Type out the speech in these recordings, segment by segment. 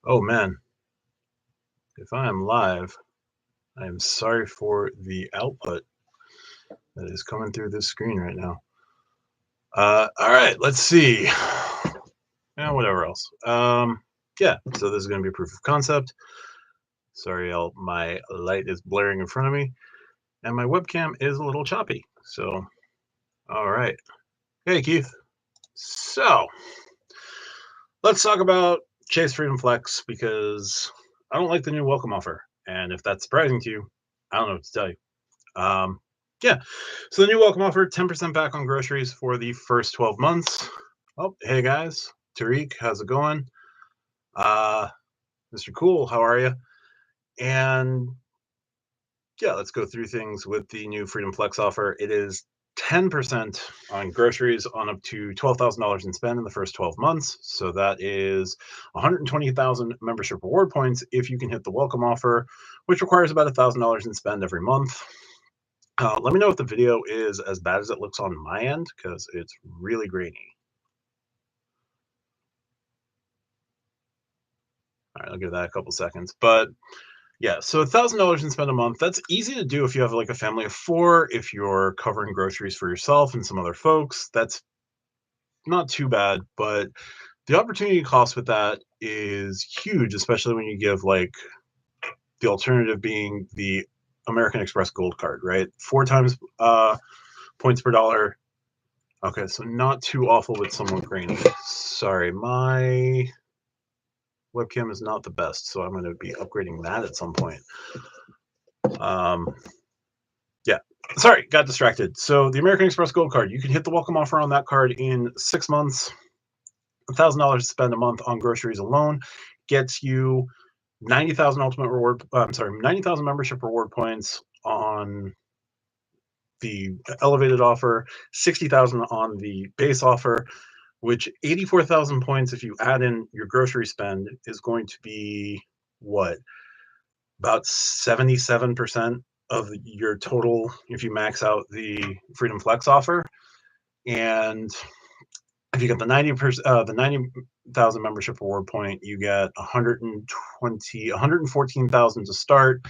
Oh man, if I am live, I am sorry for the output that is coming through this screen right now. All right, let's see. And whatever else. Yeah, so this is going to be proof of concept. Sorry, my light is blaring in front of me, and my webcam is a little choppy. So, all right. Hey, Keith. So, let's talk about Chase Freedom Flex because I don't like the new welcome offer. And if that's surprising to you, I don't know what to tell you. Um, yeah. So the new welcome offer, 10% back on groceries for the first 12 months. Oh, hey guys. Tariq, how's it going? Uh, Mr. Cool, how are you? And yeah, let's go through things with the new Freedom Flex offer. It is 10% on groceries on up to $12,000 in spend in the first 12 months. So that is 120,000 membership reward points if you can hit the welcome offer, which requires about $1,000 in spend every month. Let me know if the video is as bad as it looks on my end because it's really grainy. All right, I'll give that a couple seconds. But yeah, so $1,000 in spend a month. That's easy to do if you have like a family of four. If you're covering groceries for yourself and some other folks, that's not too bad. But the opportunity cost with that is huge, especially when you give like the alternative being the American Express Gold Card, right? 4 times points per dollar. Okay, so not too awful with somewhat grainy. Sorry, my webcam is not the best, so I'm going to be upgrading that at some point. Um, yeah, sorry, got distracted. So the American Express Gold Card, you can hit the welcome offer on that card in 6 months. $1,000 to spend a month on groceries alone gets you 90,000 ultimate reward. I'm sorry, 90,000 membership reward points on the elevated offer, 60,000 on the base offer, which 84,000 points, if you add in your grocery spend, is going to be what? About 77% of your total if you max out the Freedom Flex offer. And if you get the 90,000 membership reward point, you get 114,000 to start,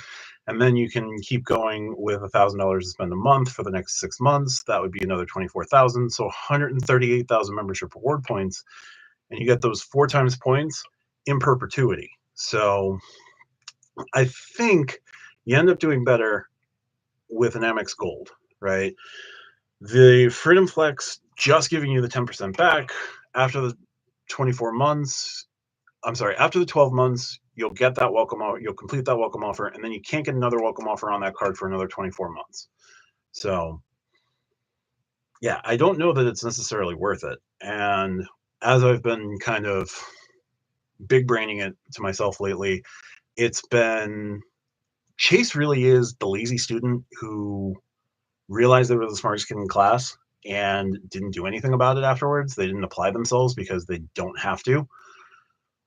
and then you can keep going with $1,000 to spend a month for the next 6 months. That would be another 24,000, so 138,000 membership reward points, and you get those 4 times points in perpetuity. So I think you end up doing better with an Amex Gold, right? The Freedom Flex just giving you the 10% back after the 24 months. I'm sorry, after the 12 months, you'll get that welcome offer, you'll complete that welcome offer, and then you can't get another welcome offer on that card for another 24 months. So, yeah, I don't know that it's necessarily worth it. And as I've been kind of big braining it to myself lately, it's been Chase really is the lazy student who realized they were the smartest kid in class and didn't do anything about it afterwards. They didn't apply themselves because they don't have to.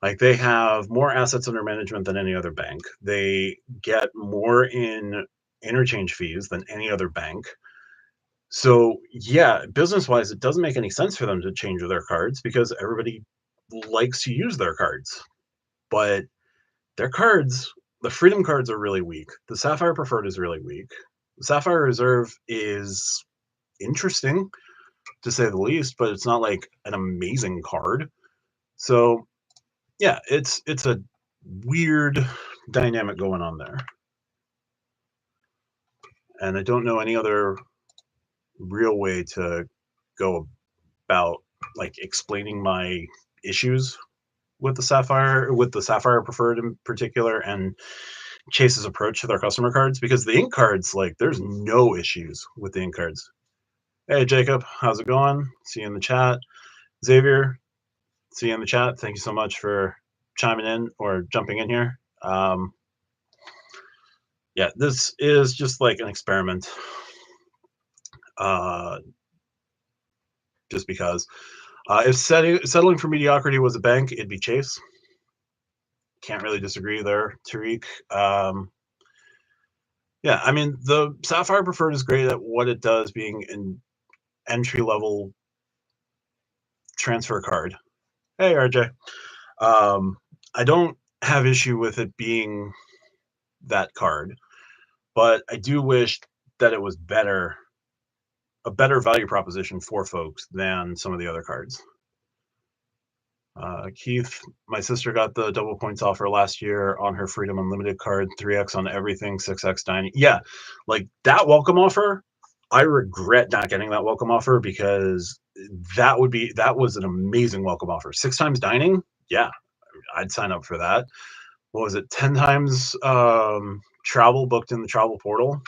Like they have more assets under management than any other bank. They get more in interchange fees than any other bank. So, yeah, business wise, it doesn't make any sense for them to change their cards because everybody likes to use their cards. But their cards, the Freedom cards are really weak. The Sapphire Preferred is really weak. The Sapphire Reserve is interesting to say the least, but it's not like an amazing card. So yeah, it's a weird dynamic going on there. And I don't know any other real way to go about like explaining my issues with the Sapphire Preferred in particular, and Chase's approach to their customer cards, because the ink cards, like there's no issues with the ink cards. Hey Jacob, how's it going? See you in the chat. Xavier, see you in the chat. Thank you so much for chiming in or jumping in here. Yeah, this is just like an experiment. Uh, just because. If settling for mediocrity was a bank, it'd be Chase. Can't really disagree there, Tariq. Yeah, I mean, the Sapphire Preferred is great at what it does, being an entry level transfer card. Hey, RJ. I don't have issue with it being that card, but I do wish that it was a better value proposition for folks than some of the other cards. Keith, my sister got the double points offer last year on her Freedom Unlimited card, 3x on everything, 6x dining. Yeah, like that welcome offer. I regret not getting that welcome offer because that was an amazing welcome offer. 6 times dining, yeah, I'd sign up for that. What was it? 10 times travel booked in the travel portal.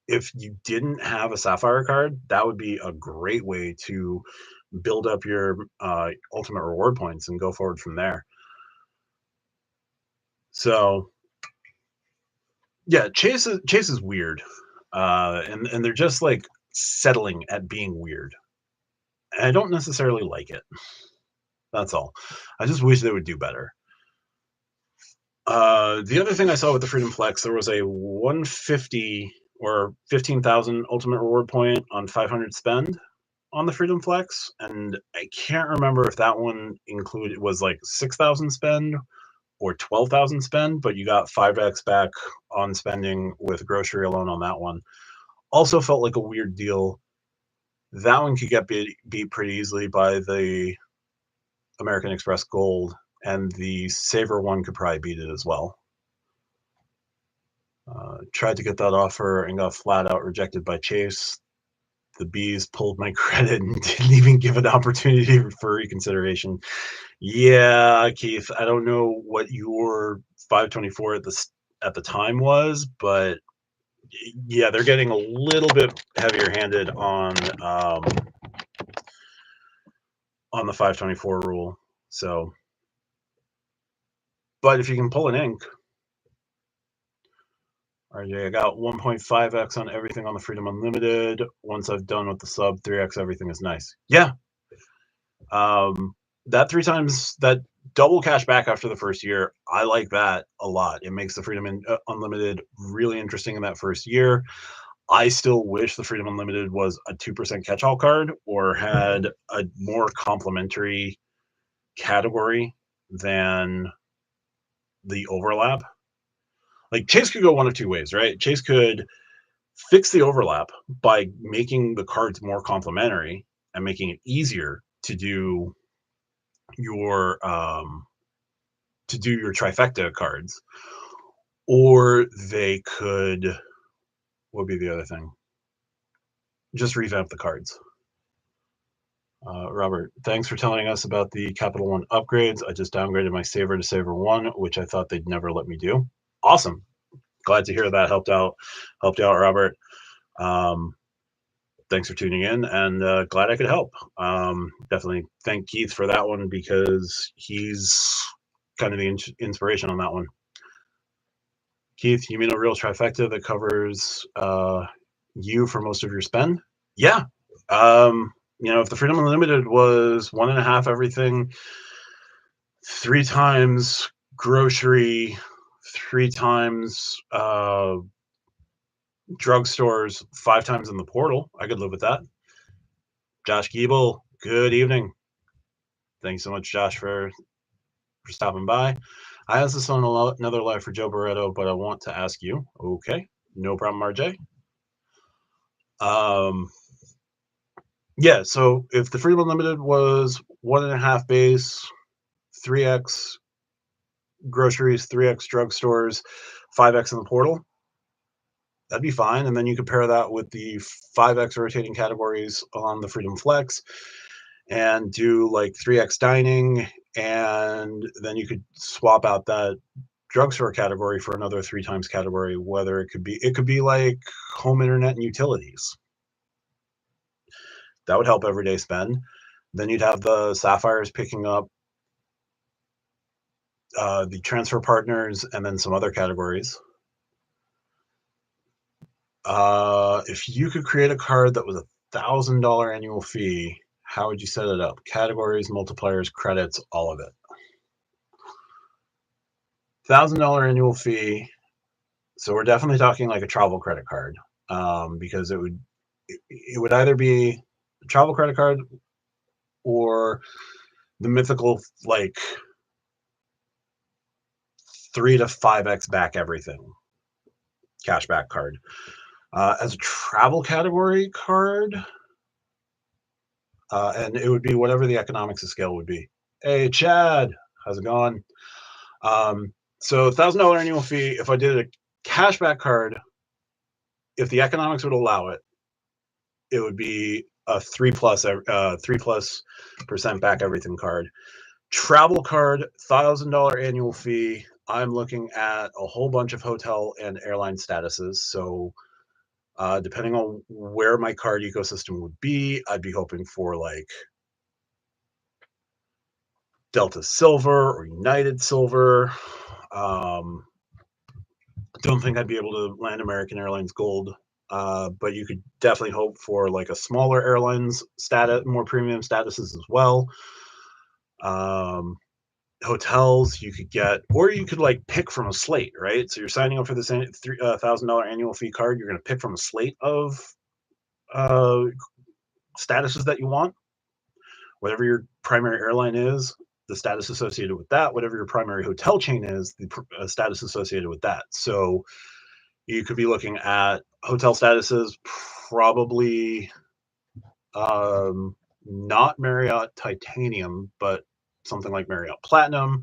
If you didn't have a Sapphire card, that would be a great way to build up your ultimate reward points and go forward from there. So yeah, Chase is weird, and they're just like settling at being weird. And I don't necessarily like it. That's all. I just wish they would do better. The other thing I saw with the Freedom Flex, there was a 150 or 15,000 ultimate reward point on 500 spend on the Freedom Flex, and I can't remember if that one included was like 6,000 spend or 12,000 spend, but you got 5x back on spending with grocery alone on that one. Also felt like a weird deal. That one could get beat pretty easily by the American Express Gold, and the Saver one could probably beat it as well. Tried to get that offer and got flat out rejected by Chase. The bees pulled my credit and didn't even give an opportunity for reconsideration. Yeah, Keith, I don't know what your 524 at the time was, but yeah, they're getting a little bit heavier handed on the 524 rule. So, but if you can pull an ink, RJ, I got 1.5x on everything on the Freedom Unlimited. Once I've done with the sub, 3x everything is nice. Yeah. That 3 times that double cash back after the first year, I like that a lot. It makes the Freedom Unlimited really interesting in that first year. I still wish the Freedom Unlimited was a 2% catch-all card or had a more complementary category than the overlap. Like Chase could go one of two ways, right? Chase could fix the overlap by making the cards more complementary and making it easier to do your trifecta cards, or they could, what would be the other thing? Just revamp the cards. Robert, thanks for telling us about the Capital One upgrades. I just downgraded my Saver to Saver One, which I thought they'd never let me do. Awesome. Glad to hear that helped you out, Robert. Thanks for tuning in, and glad I could help. Definitely thank Keith for that one because he's kind of the inspiration on that one. Keith, you mean a real trifecta that covers you for most of your spend? Yeah. If the Freedom Unlimited was 1.5 everything, 3 times grocery, 3 times drugstores, 5 times in the portal, I could live with that. Josh Giebel, good evening. Thanks so much, Josh, for stopping by. I asked this on another live for Joe Barreto, but I want to ask you. Okay, no problem, RJ. Yeah, so if the Freedom Unlimited was 1.5 base, 3x groceries, 3x drugstores, 5x in the portal, that'd be fine. And then you could pair that with the 5x rotating categories on the Freedom Flex and do like 3x dining, and then you could swap out that drugstore category for another 3 times category, whether it could be like home internet and utilities. That would help everyday spend. Then you'd have the Sapphires picking up the transfer partners and then some other categories. If you could create a card that was $1,000 annual fee, how would you set it up? Categories, multipliers, credits, all of it. $1,000 annual fee. So we're definitely talking like a travel credit card, because it would either be a travel credit card or the mythical like 3 to 5x back everything cashback card. As a travel category card, and it would be whatever the economics of scale would be. Hey, Chad, how's it going? So $1,000 annual fee. If I did a cashback card, if the economics would allow it, it would be a 3+ % back everything card. Travel card, $1,000 annual fee. I'm looking at a whole bunch of hotel and airline statuses. So depending on where my card ecosystem would be, I'd be hoping for like Delta Silver or United Silver. Don't think I'd be able to land American Airlines Gold, but you could definitely hope for like a smaller airlines status, more premium statuses as well. Hotels you could get, or you could like pick from a slate, right? So you're signing up for this $1,000 annual fee card. You're going to pick from a slate of statuses that you want. Whatever your primary airline is, the status associated with that. Whatever your primary hotel chain is, the status associated with that. So you could be looking at hotel statuses, probably not Marriott Titanium, but something like Marriott Platinum,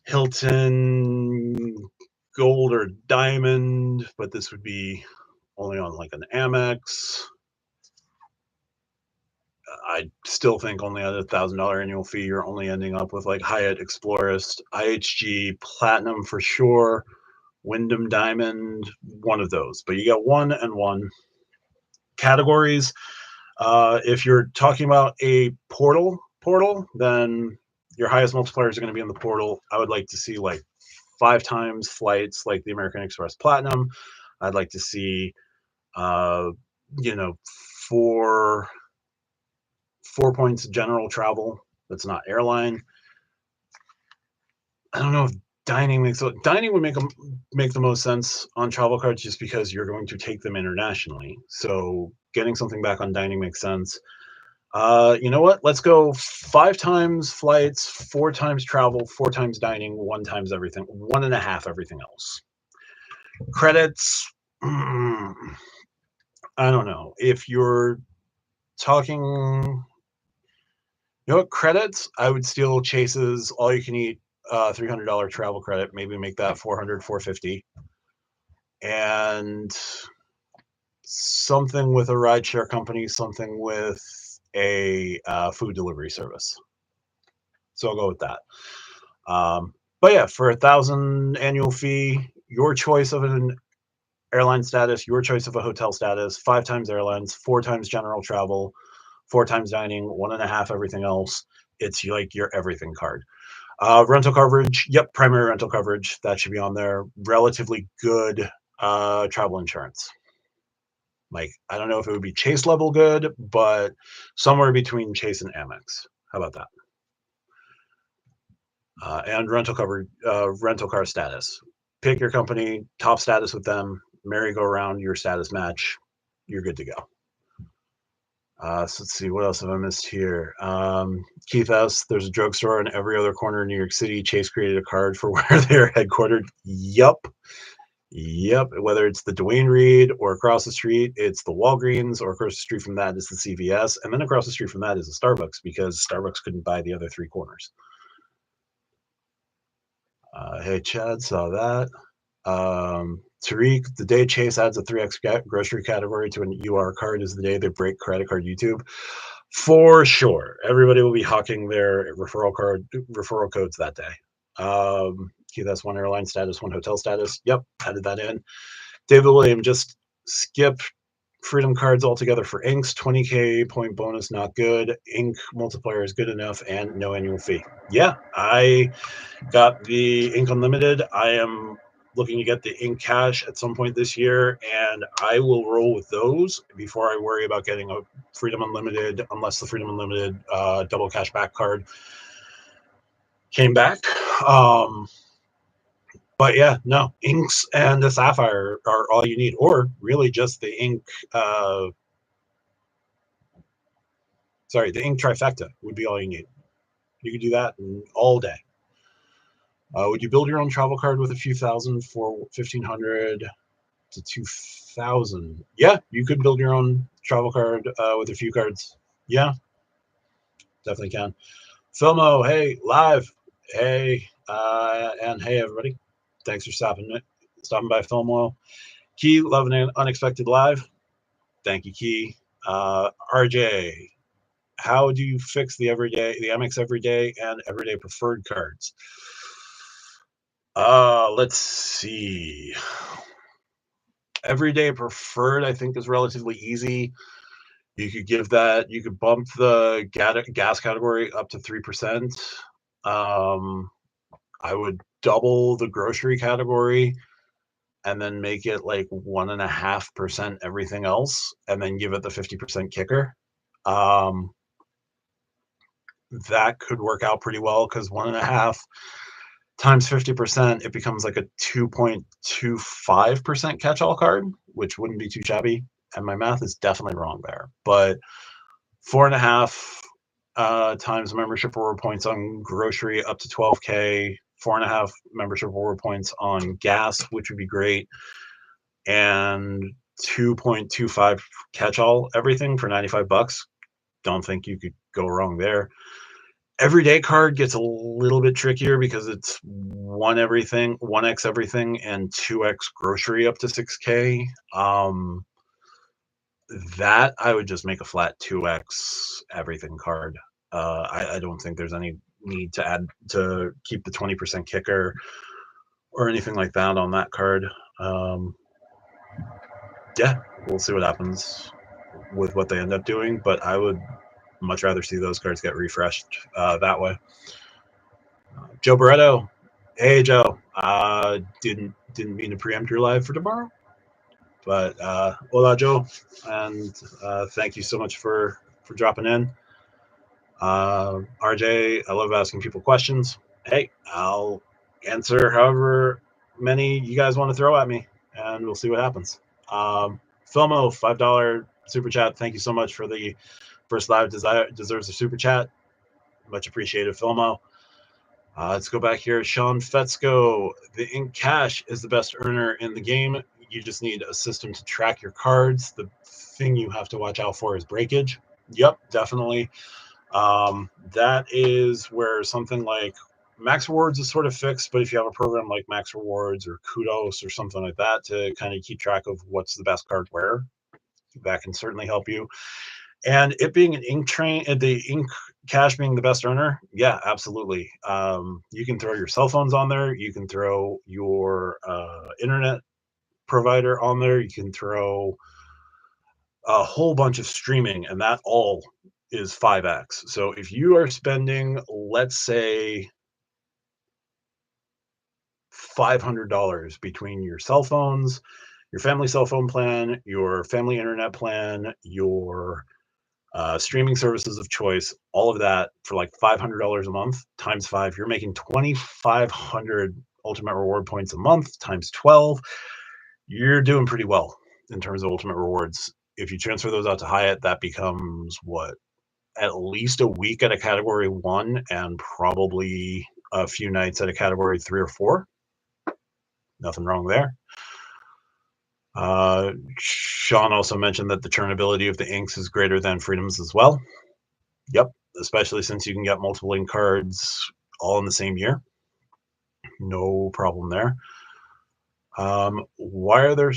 Hilton Gold or Diamond, but this would be only on like an Amex. I still think only at $1,000 annual fee, you're only ending up with like Hyatt, Explorist, IHG, Platinum for sure, Wyndham Diamond, one of those. But you get 1 and 1 categories. If you're talking about a portal, then your highest multipliers are going to be in the portal. I would like to see like 5 times flights like the American Express Platinum. I'd like to see, 4 points general travel. That's not airline. I don't know if dining would make the most sense on travel cards just because you're going to take them internationally. So getting something back on dining makes sense. You know what? Let's go 5 times flights, 4 times travel, 4 times dining, 1 times everything, 1.5 everything else. Credits, I don't know. If you're talking, you know what, credits, I would steal Chase's all you can eat $300 travel credit, maybe make that 400, 450. And something with a rideshare company, something with a food delivery service. So I'll go with that. But yeah, for $1,000 annual fee, your choice of an airline status, your choice of a hotel status, 5 times airlines, 4 times general travel, 4 times dining, 1.5 everything else. It's like your everything card. Rental coverage, yep, primary rental coverage, that should be on there. Relatively good travel insurance. Like, I don't know if it would be Chase level good, but somewhere between Chase and Amex. How about that? And rental car status. Pick your company, top status with them, merry-go-round, your status match, you're good to go. So let's see, what else have I missed here? Keith S., there's a drugstore in every other corner in New York City. Chase created a card for where they're headquartered. Yep. Whether it's the Duane Reade or across the street, it's the Walgreens, or across the street from that is the CVS. And then across the street from that is the Starbucks, because Starbucks couldn't buy the other 3 corners. Hey, Chad, saw that. Tariq, the day Chase adds a 3x grocery category to an UR card is the day they break credit card YouTube. For sure. Everybody will be hawking their referral codes that day. That's 1 airline status, 1 hotel status. Yep, added that in. David William, just skip Freedom cards altogether for Inks. 20K point bonus, not good. Ink multiplier is good enough, and no annual fee. Yeah, I got the Ink Unlimited. I am looking to get the Ink Cash at some point this year, and I will roll with those before I worry about getting a Freedom Unlimited, unless the Freedom Unlimited double cash back card came back. But yeah, no, Inks and the Sapphire are all you need, or really just the Ink. The Ink Trifecta would be all you need. You could do that all day. Would you build your own travel card with a few thousand for 1,500 to 2,000? Yeah, you could build your own travel card with a few cards. Yeah, definitely can. Filmo, hey, live. Hey, and hey, everybody. Thanks for stopping by, Filmo. Key, love an unexpected live. Thank you, Key. RJ, how do you fix the MX Everyday and Everyday Preferred cards? Let's see. Everyday Preferred, I think, is relatively easy. You could bump the gas category up to 3%. I would double the grocery category and then make it like 1.5% everything else, and then give it the 50% kicker. That could work out pretty well, because 1.5 times 50%, it becomes like a 2.25% catch-all card, which wouldn't be too shabby. And my math is definitely wrong there, but 4.5 times membership reward points on grocery up to 12K, 4.5 membership reward points on gas, which would be great, and 2.25 catch-all everything for $95. Don't think you could go wrong there. Everyday card gets a little bit trickier because it's 1x everything, and 2x grocery up to 6K. That I would just make a flat 2x everything card. I don't think there's any need to keep the 20% kicker or anything like that on that card. Yeah, we'll see what happens with what they end up doing, but I would much rather see those cards get refreshed that way. Joe Barretto, hey Joe, didn't mean to preempt your live for tomorrow, but hola Joe, and thank you so much for dropping in. RJ, I love asking people questions. Hey, I'll answer however many you guys want to throw at me, and we'll see what happens. Filmo, $5 super chat. Thank you so much for the first live. Deserves a super chat. Much appreciated, Filmo. Let's go back here. Sean Fetzko, the Ink Cash is the best earner in the game. You just need a system to track your cards. The thing you have to watch out for is breakage. Yep, definitely. That is where something like Max Rewards is sort of fixed, but if you have a program like Max Rewards or Kudos or something like that to kind of keep track of what's the best card where, that can certainly help you. And it being an ink train, the Ink Cash being the best earner, yeah, absolutely. You can throw your cell phones on there. You can throw your internet provider on there. You can throw a whole bunch of streaming, and that all is 5x. So if you are spending, let's say, $500 between your cell phones, your family cell phone plan, your family internet plan, your streaming services of choice, all of that for like $500 a month times 5, you're making 2,500 ultimate reward points a month times 12. You're doing pretty well in terms of ultimate rewards. If you transfer those out to Hyatt, that becomes what? At least a week at a category 1 and probably a few nights at a category 3 or 4. Nothing wrong there. Sean also mentioned that the turnability of the inks is greater than Freedom's as well. Yep, especially since you can get multiple ink cards all in the same year. No problem there. Why are there,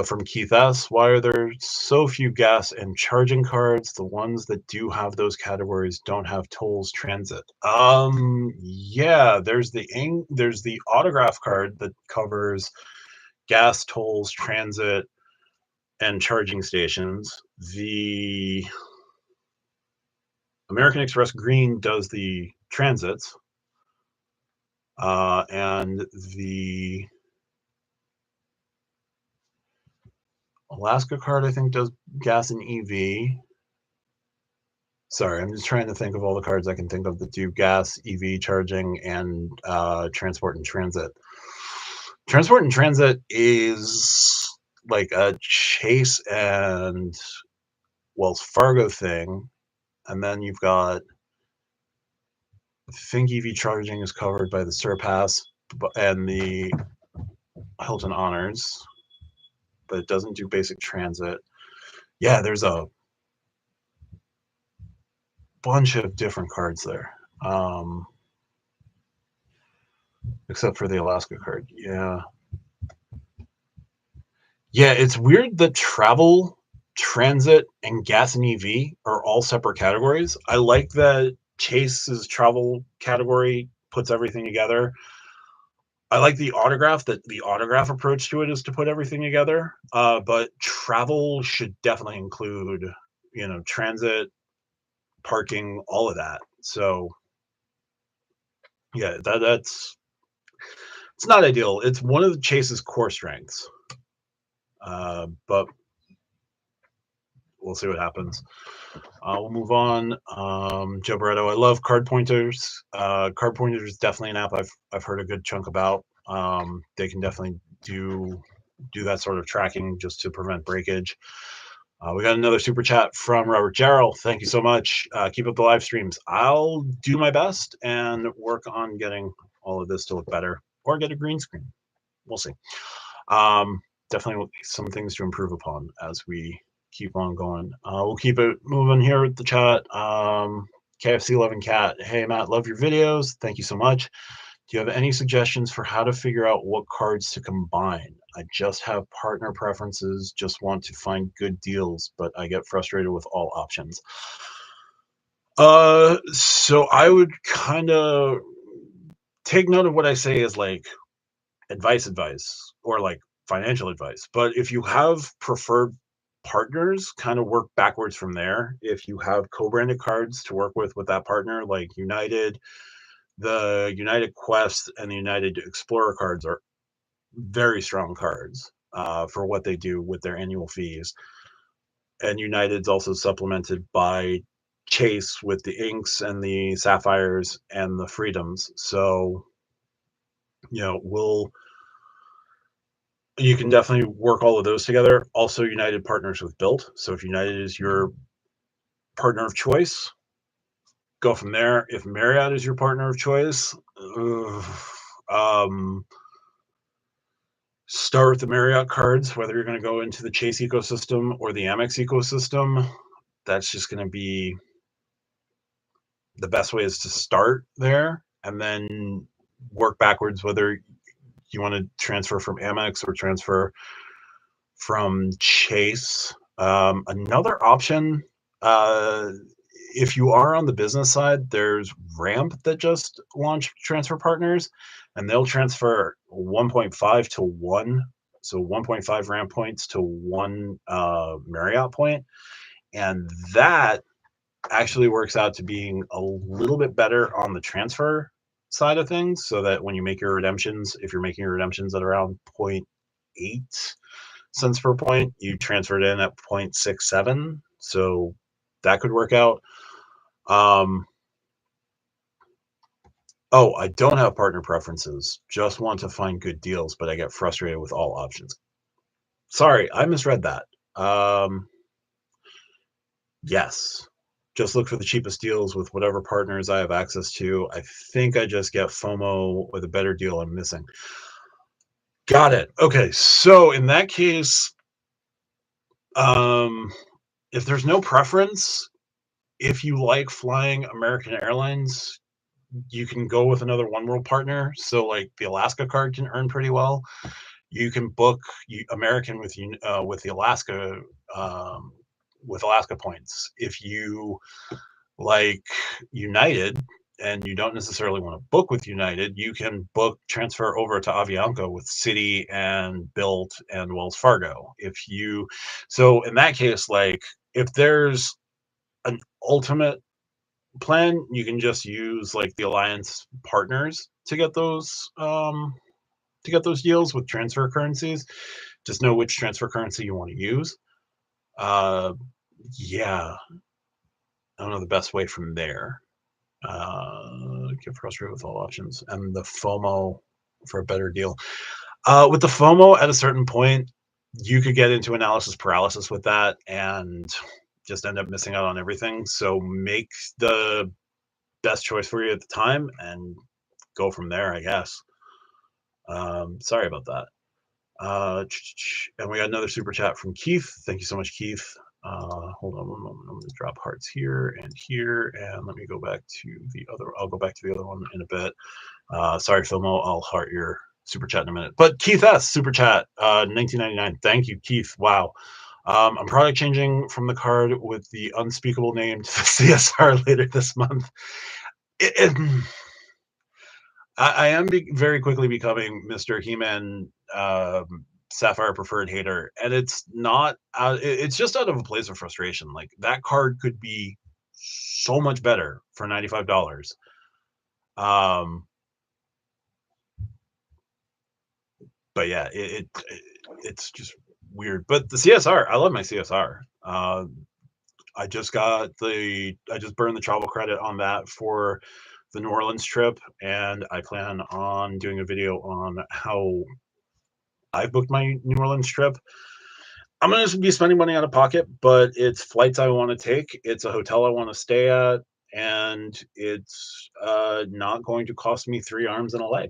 from Keith S., why are there so few gas and charging cards? The ones that do have those categories don't have tolls transit. Yeah, there's the autograph card that covers gas, tolls, transit, and charging stations. The American Express Green does the transits, and the Alaska card, I think, does gas and EV. Sorry, I'm just trying to think of all the cards I can think of that do gas, EV charging, and transport and transit. Transport and transit is like a Chase and Wells Fargo thing, and then you've got think EV charging is covered by the Surpass and the Hilton Honors, but it doesn't do basic transit. Yeah, there's a bunch of different cards there, except for the Alaska card. Yeah. Yeah, it's weird that travel, transit, and gas and EV are all separate categories. I like that Chase's travel category puts everything together. I like the autograph, that the autograph approach to it is to put everything together. But travel should definitely include, transit, parking, all of that. So yeah, that's it's not ideal. It's one of the Chase's core strengths. But we'll see what happens. We'll move on. Joe Barretto, I love card pointers. Card pointers is definitely an app I've heard a good chunk about. They can definitely do that sort of tracking just to prevent breakage. We got another super chat from Robert Jarrell. Thank you so much. Keep up the live streams. I'll do my best and work on getting all of this to look better, or get a green screen. We'll see. Definitely some things to improve upon as we keep on going. We'll keep it moving here with the chat. KFC Loving Cat. Hey, Matt, love your videos. Thank you so much. Do you have any suggestions for how to figure out what cards to combine? I just have partner preferences, just want to find good deals, but I get frustrated with all options. So I would kind of take note of what I say as like advice, or like financial advice. But if you have preferred partners, kind of work backwards from there. If you have co-branded cards to work with that partner, like United, the United Quest and the United Explorer cards are very strong cards for what they do with their annual fees. And United's also supplemented by Chase with the Inks and the Sapphires and the Freedoms. So, you can definitely work all of those together. Also, United partners with Bilt. So if United is your partner of choice, go from there. If Marriott is your partner of choice, start with the Marriott cards, whether you're going to go into the Chase ecosystem or the Amex ecosystem. That's just going to be the best way, is to start there and then work backwards, whether you want to transfer from Amex or transfer from Chase. Another option, if you are on the business side, there's Ramp that just launched transfer partners, and they'll transfer 1.5 to 1. So 1.5 Ramp points to 1 Marriott point. And that actually works out to being a little bit better on the transfer side of things, so that when you make your redemptions, if you're making your redemptions at around 0.8 cents per point, you transfer it in at 0.67. So that could work out. I don't have partner preferences. Just want to find good deals, but I get frustrated with all options. Sorry, I misread that. Yes. Just look for the cheapest deals with whatever partners I have access to. I think I just get FOMO with a better deal I'm missing. Got it. Okay, so in that case, if there's no preference, if you like flying American Airlines, you can go with another One World partner. So like the Alaska card can earn pretty well. You can book American with the Alaska with Alaska points. If you like United and you don't necessarily want to book with United, you can transfer over to Avianca with Citi and Bilt and Wells Fargo. So in that case, like if there's an ultimate plan, you can just use like the alliance partners to get those deals with transfer currencies. Just know which transfer currency you want to use. Yeah, I don't know the best way from there. Get frustrated with all options and the FOMO for a better deal. With the FOMO, at a certain point, you could get into analysis paralysis with that and just end up missing out on everything. So make the best choice for you at the time and go from there, I guess. Sorry about that. And we got another super chat from Keith. Thank you so much, Keith. Hold on one moment. I'm going to drop hearts here, and let me go back to the other. I'll go back to the other one in a bit. Sorry, Filmo. I'll heart your super chat in a minute. But Keith S. super chat, 1999. Thank you, Keith. Wow. I'm probably changing from the card with the unspeakable name to the CSR later this month. I am very quickly becoming Mr. He-Man Sapphire Preferred hater, and it's not. It's just out of a place of frustration. Like, that card could be so much better for $95. But yeah, it's just weird. But the CSR, I love my CSR. I just burned the travel credit on that for the New Orleans trip, and I plan on doing a video on how I booked my New Orleans trip. I'm going to be spending money out of pocket, but it's flights I want to take. It's a hotel I want to stay at, and it's not going to cost me 3 arms and a leg.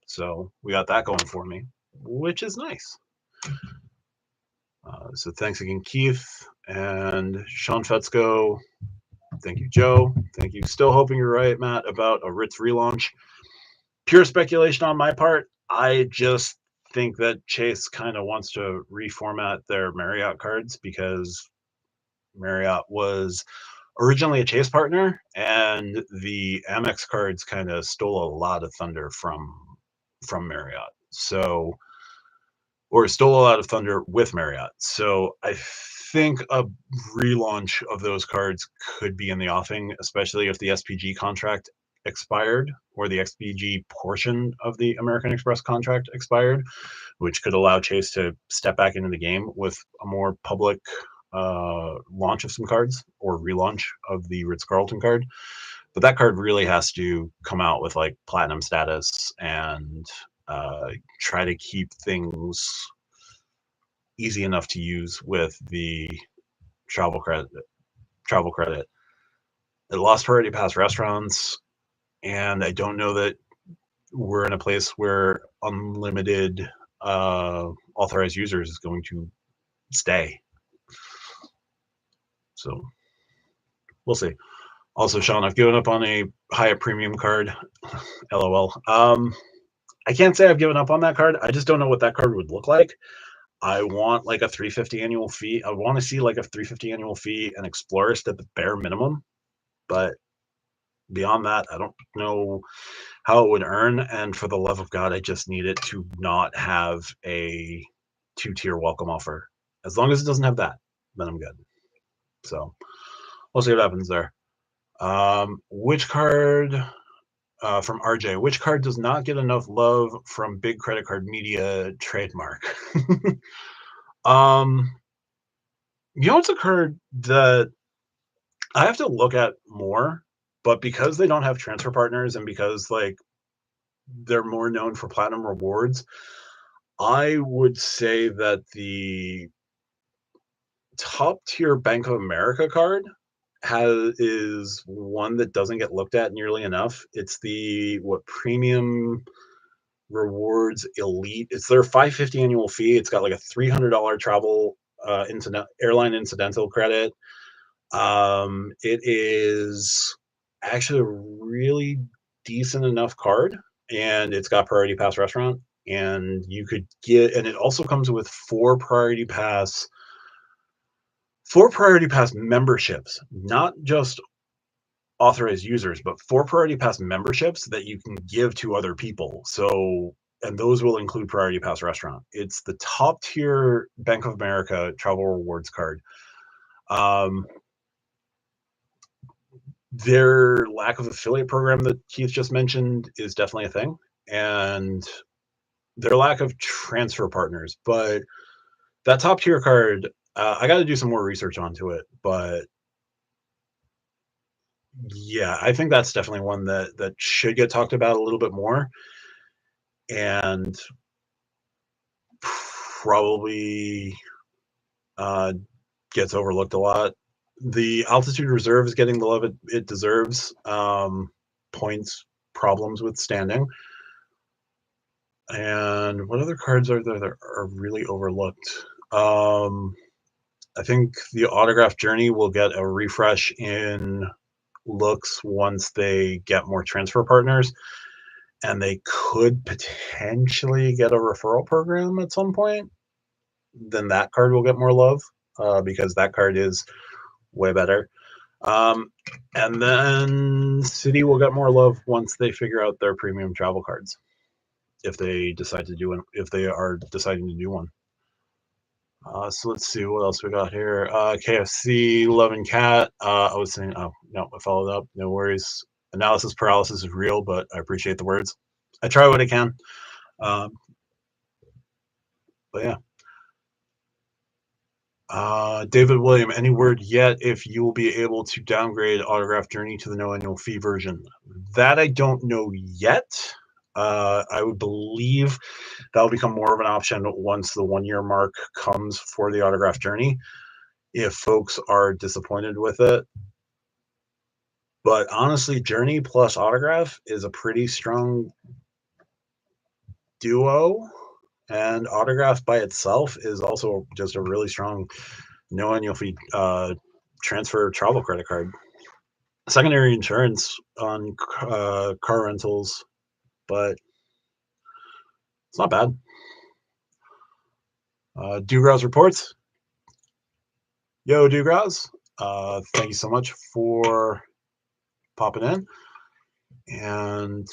So we got that going for me, which is nice. So thanks again, Keith and Sean Fetzko. Thank you, Joe. Thank you. Still hoping you're right, Matt, about a Ritz relaunch. Pure speculation on my part. I just think that Chase kind of wants to reformat their Marriott cards because Marriott was originally a Chase partner, and the Amex cards kind of stole a lot of thunder from Marriott. So, or stole a lot of thunder with Marriott. So I think a relaunch of those cards could be in the offing, especially if the SPG contract expired or the XPG portion of the American Express contract expired, which could allow Chase to step back into the game with a more public launch of some cards or relaunch of the Ritz-Carlton card. But that card really has to come out with like platinum status and try to keep things easy enough to use with the travel credit. It lost priority pass restaurants, and I don't know that we're in a place where unlimited authorized users is going to stay. So we'll see. Also, Sean, I've given up on a Hyatt premium card. LOL. I can't say I've given up on that card. I just don't know what that card would look like. I want like a $350 annual fee. I want to see like a $350 annual fee and Explorist at the bare minimum. But beyond that, I don't know how it would earn. And for the love of God, I just need it to not have a 2-tier welcome offer. As long as it doesn't have that, then I'm good. So we'll see what happens there. Which card from RJ? Which card does not get enough love from big credit card media trademark? It's a card that I have to look at more, but because they don't have transfer partners and because like they're more known for platinum rewards, I would say that the top tier Bank of America card is one that doesn't get looked at nearly enough. It's the premium rewards elite. It's their $550 annual fee. It's got like a $300 travel airline incidental credit. It is actually a really decent enough card, and it's got priority pass restaurant, and you could get, and it also comes with 4 priority pass memberships, not just authorized users, but 4 priority pass memberships that you can give to other people. So, and those will include priority pass restaurant. It's the top tier Bank of America travel rewards card. Their lack of affiliate program that Keith just mentioned is definitely a thing, and their lack of transfer partners. But that top tier card, I got to do some more research onto it. But yeah, I think that's definitely one that should get talked about a little bit more, and probably gets overlooked a lot. The Altitude Reserve is getting the love it deserves. Points problems withstanding. And what other cards are there that are really overlooked? I think the Autograph Journey will get a refresh in looks once they get more transfer partners, and they could potentially get a referral program at some point. Then that card will get more love because that card is way better. And then Citi will get more love once they figure out their premium travel cards, if they decide to do one, if they are deciding to do one. So let's see what else we got here. KFC, Love and Cat. I was saying, oh no, I followed up. No worries. Analysis paralysis is real, but I appreciate the words. I try what I can. But yeah. David William, any word yet if you will be able to downgrade Autograph Journey to the no annual fee version? That I don't know yet. I would believe that'll become more of an option once the 1 year mark comes for the Autograph Journey, if folks are disappointed with it. But honestly, Journey plus Autograph is a pretty strong duo, and Autograph by itself is also just a really strong no annual fee transfer travel credit card. Secondary insurance on car rentals, but it's not bad. Dugraus reports. Yo, Dugraus. Thank you so much for popping in. And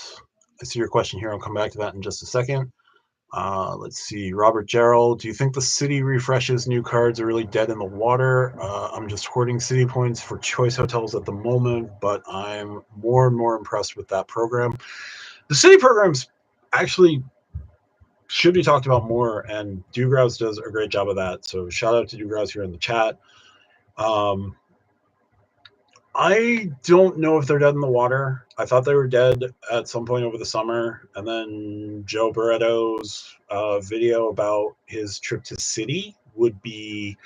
I see your question here. I'll come back to that in just a second. Let's see. Robert Gerald, do you think the Citi refreshes new cards are really dead in the water? I'm just hoarding Citi points for choice hotels at the moment, but I'm more and more impressed with that program. The Citi programs actually should be talked about more, and Dugraus does a great job of that. So shout out to Dugraus here in the chat. I don't know if they're dead in the water. I thought they were dead at some point over the summer, and then Joe Barretto's video about his trip to Citi would be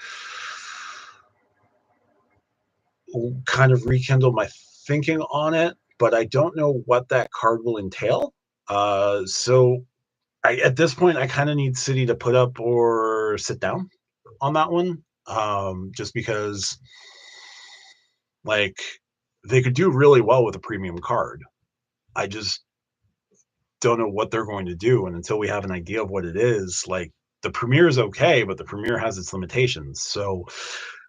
kind of rekindled my thinking on it, but I don't know what that card will entail. So at this point, I kind of need Citi to put up or sit down on that one, just because, like, they could do really well with a premium card. I just don't know what they're going to do. And until we have an idea of what it is, like, the Premier is okay, but the Premier has its limitations. So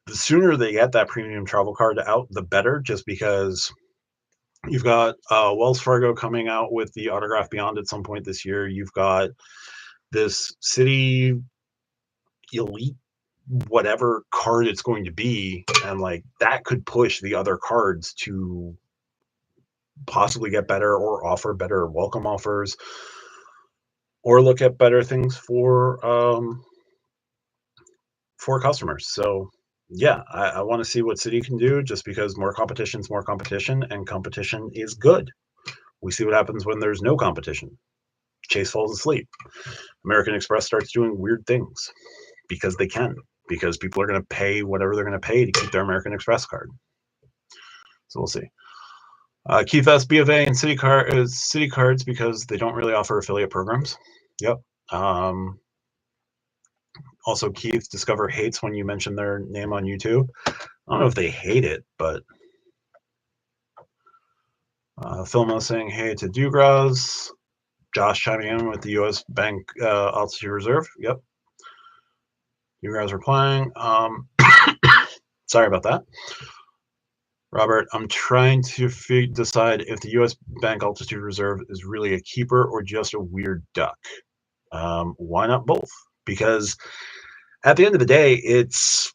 the sooner they get that premium travel card out, the better, just because you've got Wells Fargo coming out with the Autograph Beyond at some point this year. You've got this Citi Elite whatever card it's going to be, and like that could push the other cards to possibly get better or offer better welcome offers or look at better things for customers. So yeah, I want to see what Citi can do, just because more competition is more competition, and competition is good. We see what happens when there's no competition. Chase falls asleep. American Express starts doing weird things because they can, because people are going to pay whatever they're going to pay to keep their American Express card. So we'll see. Keith S. B of A and Citi cards because they don't really offer affiliate programs. Yep. Also, Keith, Discover hates when you mention their name on YouTube. I don't know if they hate it, but Philmo saying hey to Dugraus. Josh chiming in with the U.S. Bank Altitude Reserve. Yep. You guys are playing. Sorry about that. Robert, I'm trying to decide if the U.S. Bank Altitude Reserve is really a keeper or just a weird duck. Why not both? Because at the end of the day, it's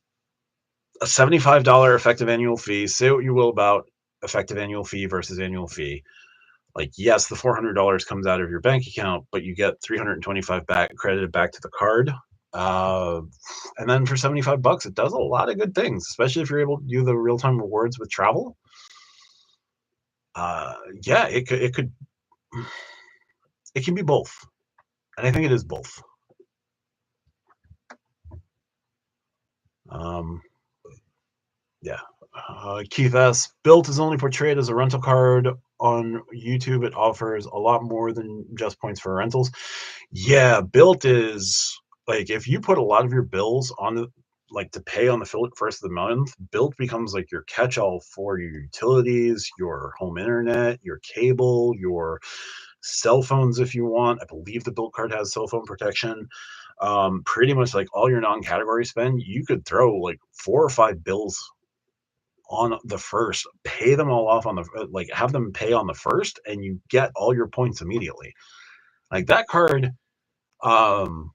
a $75 effective annual fee. Say what you will about effective annual fee versus annual fee. Like, yes, the $400 comes out of your bank account, but you get $325 back credited back to the card. And then for $75, it does a lot of good things, especially if you're able to do the real-time rewards with travel. Yeah, it can be both, and I think it is both. Yeah, Keith S. Bilt is only portrayed as a rental card on YouTube. It offers a lot more than just points for rentals. Yeah, Bilt is like if you put a lot of your bills on the like to pay on the first of the month, Bilt becomes like your catch-all for your utilities, your home internet, your cable, your cell phones if you want. I believe the Bilt card has cell phone protection. Pretty much like all your non-category spend, you could throw like 4 or 5 bills on the first, pay them all off on the like have them pay on the first, and you get all your points immediately. Like that card, um,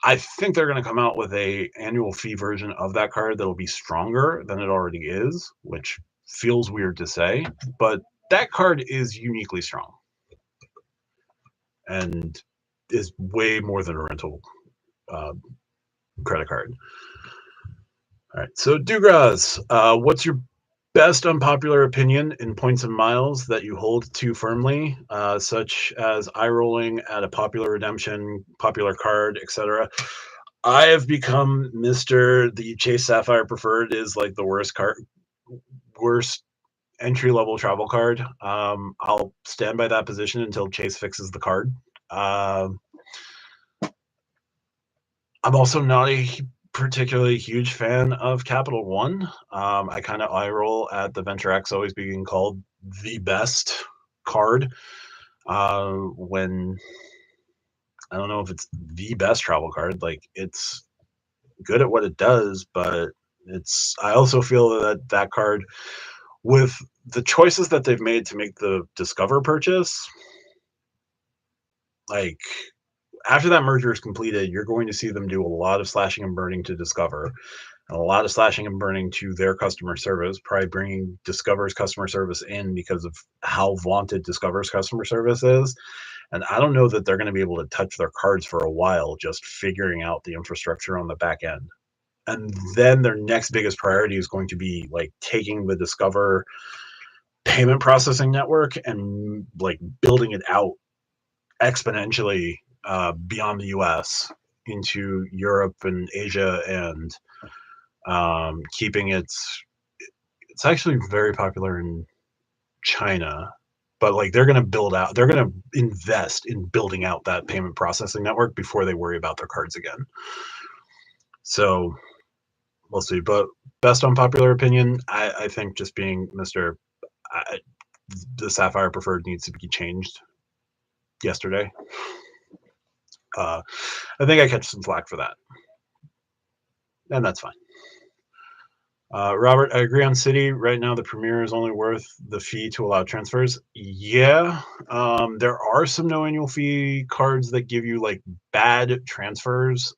I think they're going to come out with a annual fee version of that card that'll be stronger than it already is, which feels weird to say, but that card is uniquely strong and is way more than a rental uh, credit card. All right, so Dugras, what's your best unpopular opinion in points and miles that you hold to firmly, such as eye rolling at a popular redemption, popular card, etc.? I have become Mr. The Chase Sapphire Preferred is like the worst card, worst entry level travel card. I'll stand by that position until Chase fixes the card. I'm also not a particularly huge fan of Capital One. I kind of eye roll at the Venture X always being called the best card when I don't know if it's the best travel card. Like it's good at what it does, but it's I also feel that that card with the choices that they've made to make the Discover purchase, like after that merger is completed, you're going to see them do a lot of slashing and burning to Discover, and a lot of slashing and burning to their customer service, probably bringing Discover's customer service in because of how vaunted Discover's customer service is. And I don't know that they're going to be able to touch their cards for a while, just figuring out the infrastructure on the back end. And then their next biggest priority is going to be like taking the Discover payment processing network and like building it out exponentially beyond the US into Europe and Asia, and keeping it's actually very popular in China, but like they're going to they're going to invest in building out that payment processing network before they worry about their cards again. So we'll see. But best unpopular opinion, I think just being Mr. The Sapphire Preferred needs to be changed yesterday. I think I catch some flack for that, and that's fine. Robert, I agree on Citi. Right now, the Premier is only worth the fee to allow transfers. Yeah, there are some no annual fee cards that give you like bad transfers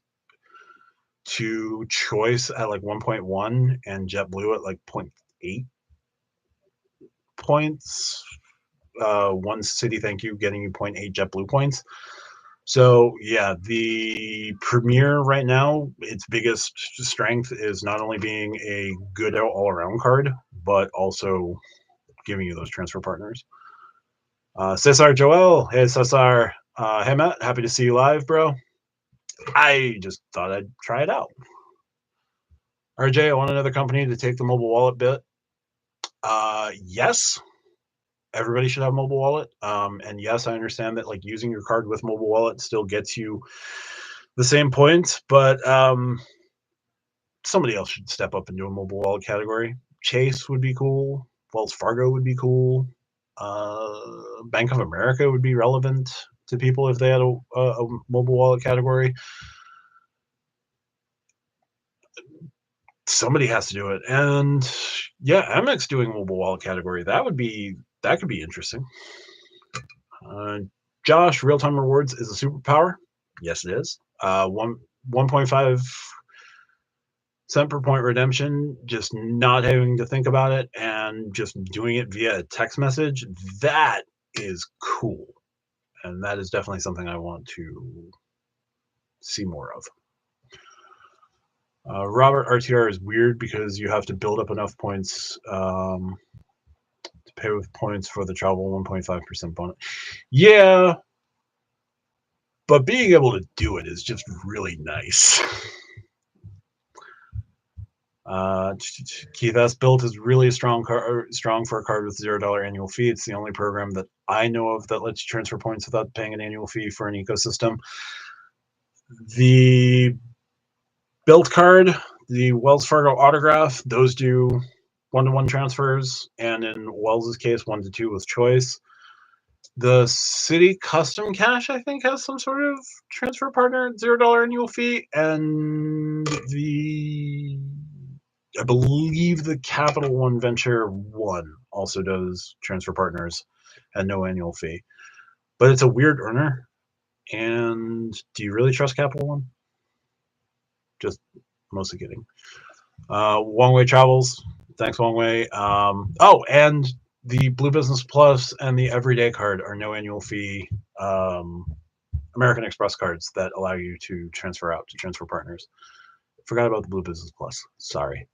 to Choice at like 1.1 and JetBlue at like 0.8 points. One Citi, thank you, getting you 0.8 JetBlue points. So yeah, the Premier right now, its biggest strength is not only being a good all-around card, but also giving you those transfer partners. Cesar Joel, hey Cesar, hey Matt, happy to see you live, bro. I just thought I'd try it out. RJ, I want another company to take the mobile wallet bit. Yes, everybody should have mobile wallet. And yes, I understand that like using your card with mobile wallet still gets you the same points, but somebody else should step up into a mobile wallet category. Chase would be cool. Wells Fargo would be cool. Bank of America would be relevant to people if they had a mobile wallet category. Somebody has to do it, and yeah, Amex doing a mobile wallet category that could be interesting. Josh, real time rewards is a superpower. Yes, it is. 1.5 cent per point redemption, just not having to think about it and just doing it via a text message. That is cool, and that is definitely something I want to see more of. Robert, RTR is weird because you have to build up enough points to pay with points for the travel 1.5% bonus. Yeah, but being able to do it is just really nice. Keith S. Bilt is really a strong for a card with $0 annual fee. It's the only program that I know of that lets you transfer points without paying an annual fee for an ecosystem. The Bilt card, the Wells Fargo autograph, those do 1-to-1 transfers, and in Wells's case, 1-to-2 with choice. The Citi Custom Cash, I think, has some sort of transfer partner, $0 annual fee, and I believe the Capital One Venture One also does transfer partners at no annual fee. But it's a weird earner. And do you really trust Capital One? Just mostly kidding. Wong Wei Travels. Thanks, Wong Wei. And the Blue Business Plus and the Everyday card are no annual fee American Express cards that allow you to transfer out to transfer partners. Forgot about the Blue Business Plus. Sorry.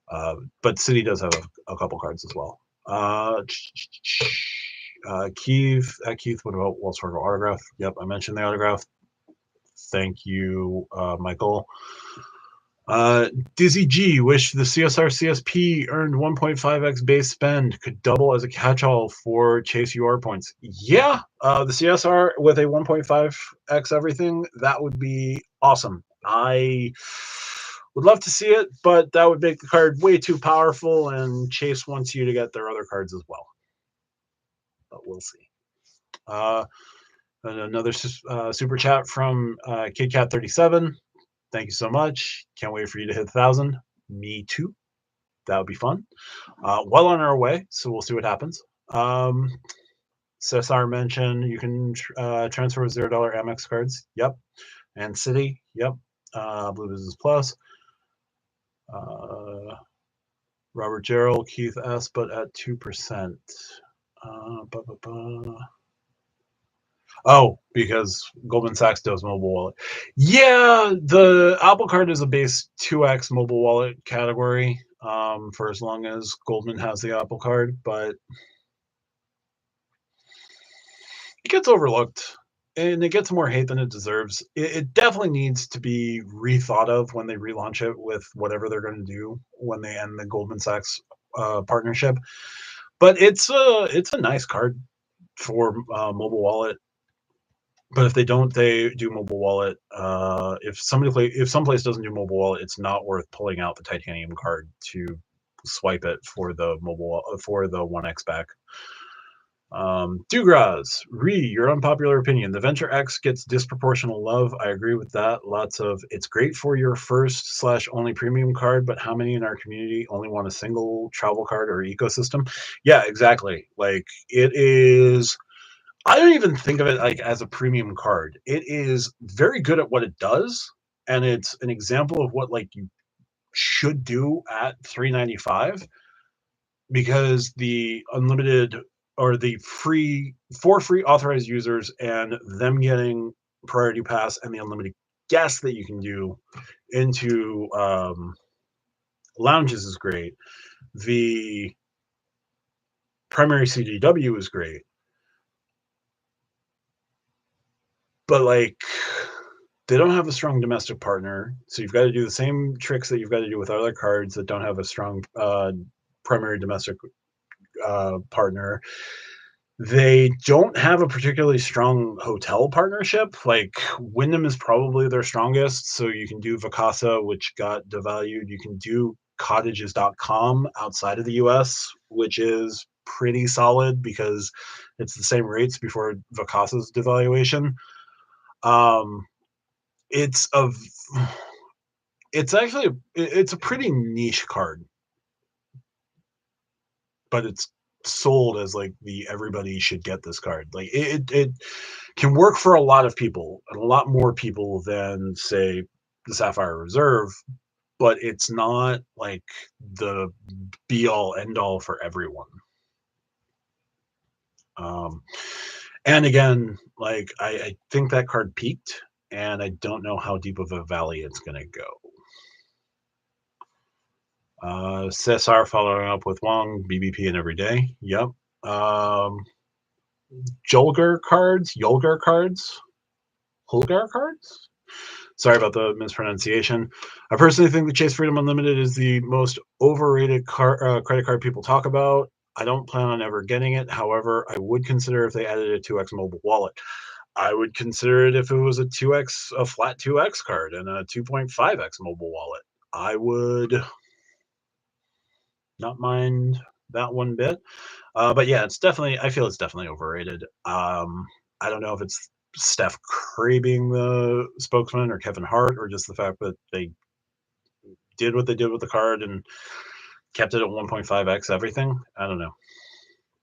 But Citi does have a couple cards as well. Keith, what about Wells Fargo autograph? Yep, I mentioned the autograph. Thank you, Michael. Dizzy G, wish the CSR CSP earned 1.5x base spend, could double as a catch-all for Chase UR points. Yeah, the CSR with a 1.5x everything, that would be awesome. I would love to see it, but that would make the card way too powerful, and Chase wants you to get their other cards as well. But we'll see. Another super chat from KidCat37. Thank you so much. Can't wait for you to hit 1,000. Me too. That would be fun. Well on our way, so we'll see what happens. Cesar mentioned you can transfer $0 Amex cards. Yep. And Citi. Yep. Blue Business Plus. Robert Gerald, Keith S., but at 2%. Oh, because Goldman Sachs does mobile wallet. Yeah, the Apple Card is a base 2x mobile wallet category for as long as Goldman has the Apple Card, but it gets overlooked and it gets more hate than it deserves. It definitely needs to be rethought of when they relaunch it with whatever they're going to do when they end the Goldman Sachs partnership. But it's a nice card for mobile wallet. But if they don't, they do mobile wallet. If someplace doesn't do mobile wallet, it's not worth pulling out the titanium card to swipe it for the mobile for the 1x back. Dugras, your unpopular opinion. The Venture X gets disproportional love. I agree with that. Lots of it's great for your first / only premium card, but how many in our community only want a single travel card or ecosystem? Yeah, exactly. Like it is. I don't even think of it like as a premium card. It is very good at what it does, and it's an example of what like you should do at $3.95 because the unlimited or the free authorized users and them getting priority pass and the unlimited guests that you can do into lounges is great. The primary CDW is great. But like they don't have a strong domestic partner, so you've got to do the same tricks that you've got to do with other cards that don't have a strong primary domestic partner. They don't have a particularly strong hotel partnership. Like Wyndham is probably their strongest, so you can do Vacasa, which got devalued. You can do cottages.com outside of the US, which is pretty solid because it's the same rates before Vacasa's devaluation. It's a pretty niche card, but it's sold as like the everybody should get this card. Like it can work for a lot of people, and a lot more people than say the Sapphire Reserve, but it's not like the be all end all for everyone. And again, like I think that card peaked, and I don't know how deep of a valley it's going to go. Cesar following up with Wong, BBP and Everyday. Yep. Yulgar cards. Sorry about the mispronunciation. I personally think the Chase Freedom Unlimited is the most overrated credit card people talk about. I don't plan on ever getting it. However, I would consider if they added a 2x mobile wallet. I would consider it if it was a flat 2x card and a 2.5x mobile wallet. I would not mind that one bit. But yeah, I feel it's definitely overrated. I don't know if it's Steph Curry being the spokesman or Kevin Hart or just the fact that they did what they did with the card and kept it at 1.5x everything. I don't know.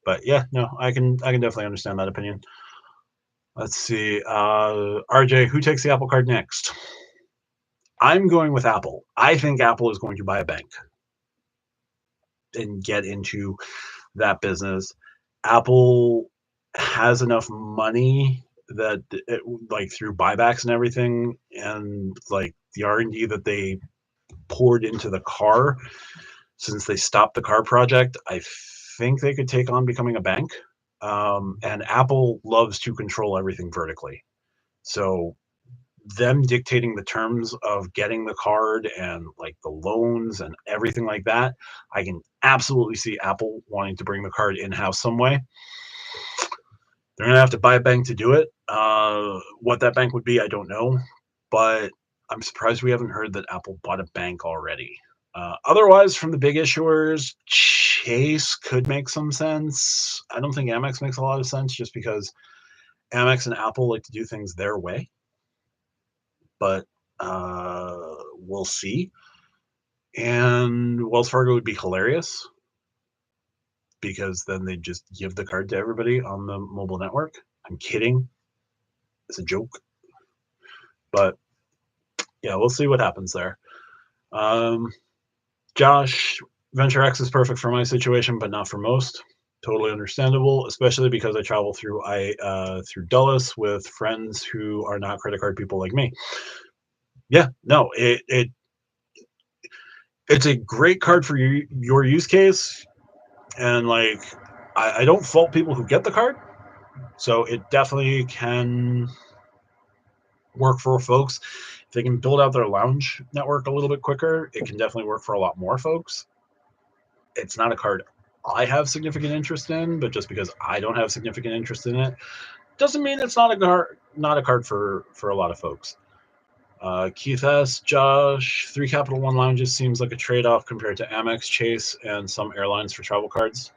But yeah, no, I can definitely understand that opinion. Let's see. RJ, who takes the Apple Card next? I'm going with Apple. I think Apple is going to buy a bank and get into that business. Apple has enough money that like through buybacks and everything, and like the R&D that they poured into the car since they stopped the car project, I think they could take on becoming a bank. And Apple loves to control everything vertically. So them dictating the terms of getting the card and like the loans and everything like that, I can absolutely see Apple wanting to bring the card in-house some way. They're going to have to buy a bank to do it. What that bank would be, I don't know. But I'm surprised we haven't heard that Apple bought a bank already. Otherwise, from the big issuers, Chase could make some sense. I don't think Amex makes a lot of sense just because Amex and Apple like to do things their way. But we'll see. And Wells Fargo would be hilarious because then they just give the card to everybody on the mobile network. I'm kidding. It's a joke. But yeah, we'll see what happens there. Josh, Venture X is perfect for my situation, but not for most. Totally understandable, especially because I travel through Dulles with friends who are not credit card people like me. Yeah, no, it's a great card for your use case, and like I don't fault people who get the card, so it definitely can work for folks. If they can build out their lounge network a little bit quicker, it can definitely work for a lot more folks. It's not a card I have significant interest in, but just because I don't have significant interest in it doesn't mean it's not a card for a lot of folks. Keith S. Josh, 3 Capital One lounges seems like a trade-off compared to Amex, Chase, and some airlines for travel cards.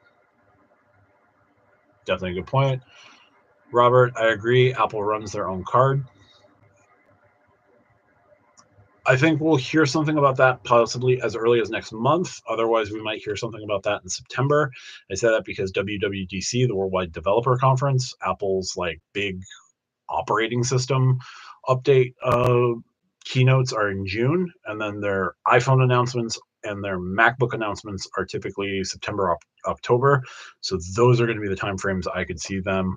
Definitely a good point. Robert, I agree. Apple runs their own card. I think we'll hear something about that possibly as early as next month. Otherwise, we might hear something about that in September. I say that because WWDC, the Worldwide Developer Conference, Apple's like big operating system update keynotes are in June, and then their iPhone announcements and their MacBook announcements are typically September, October. So those are going to be the timeframes I could see them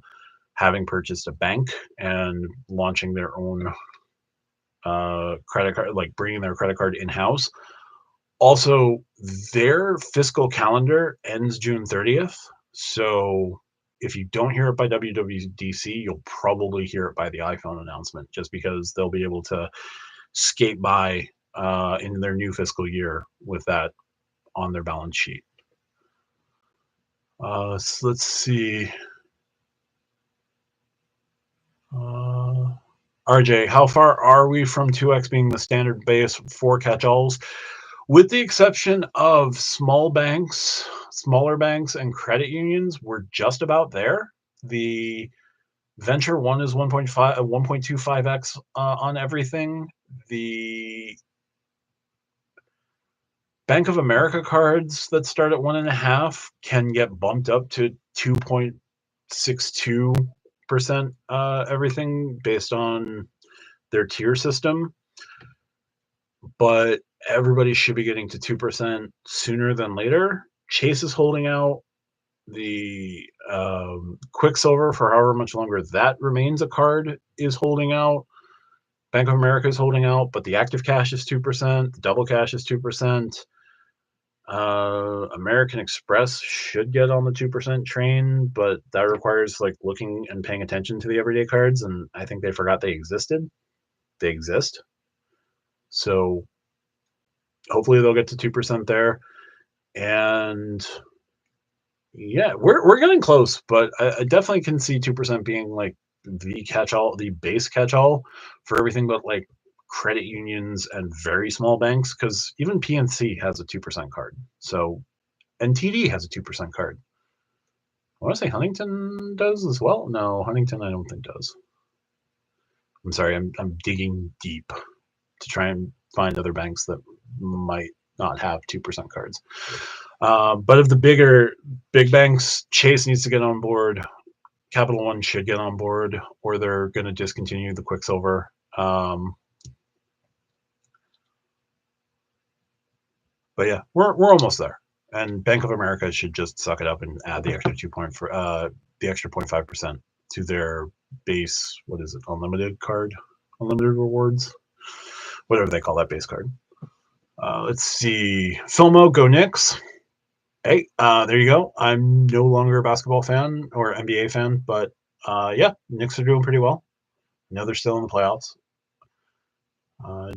having purchased a bank and launching their own credit card, like bringing their credit card in-house. Also, their fiscal calendar ends June 30th. So if you don't hear it by WWDC, you'll probably hear it by the iPhone announcement, just because they'll be able to skate by in their new fiscal year with that on their balance sheet. So let's see. RJ, how far are we from 2x being the standard base for catch-alls? With the exception of smaller banks, and credit unions, we're just about there. The Venture One is 1.25x on everything. The Bank of America cards that start at 1.5 can get bumped up to 2.62% everything based on their tier system. But everybody should be getting to 2% sooner than later. Chase is holding out. The Quicksilver, for however much longer that remains a card, is holding out. Bank of America is holding out, but the active cash is 2%. The double cash is 2%. American Express should get on the 2% train, but that requires like looking and paying attention to the everyday cards, and I think they forgot they existed. They exist. So hopefully they'll get to 2% there. And yeah, we're getting close, but I definitely can see 2% being like the catch-all, the base catch-all for everything but like credit unions and very small banks, because even PNC has a 2% card. So, and TD has a 2% card. I want to say Huntington does as well. No, Huntington I don't think does. I'm sorry, I'm digging deep to try and find other banks that might not have 2% cards. But of the big banks, Chase needs to get on board. Capital One should get on board, or they're going to discontinue the Quicksilver. But yeah, we're almost there. And Bank of America should just suck it up and add the extra 0.5% to their base. What is it? Unlimited card, unlimited rewards, whatever they call that base card. Let's see. Filmo, go Knicks. Hey, there you go. I'm no longer a basketball fan or NBA fan, but yeah, Knicks are doing pretty well. I know they're still in the playoffs.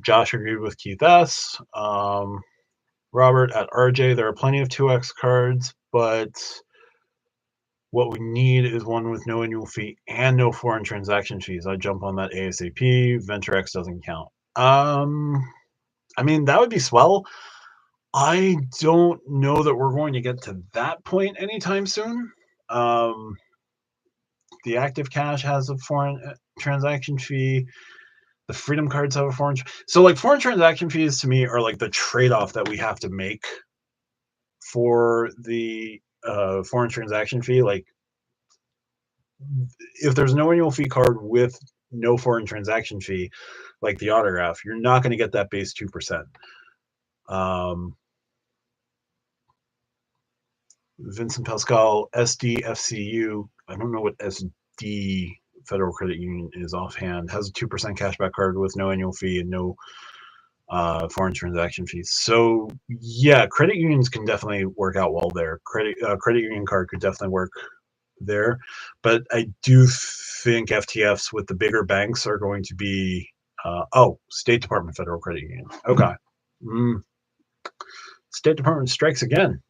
Josh agreed with Keith S. Robert at RJ, there are plenty of 2X cards, but what we need is one with no annual fee and no foreign transaction fees. I jump on that ASAP. Venture X doesn't count. I mean, that would be swell. I don't know that we're going to get to that point anytime soon. The active cash has a foreign transaction fee. The freedom cards have a foreign. So like foreign transaction fees to me are like the trade-off that we have to make for the foreign transaction fee. Like if there's no annual fee card with no foreign transaction fee, like the autograph, you're not going to get that base 2%. Vincent Pascal, SDFCU. I don't know what SD Federal Credit Union is offhand. Has a 2% cashback card with no annual fee and no foreign transaction fees. So yeah, credit unions can definitely work out well there. Credit union card could definitely work there, but I do think FTFs with the bigger banks are going to be State Department Federal Credit Union. Okay. State Department strikes again.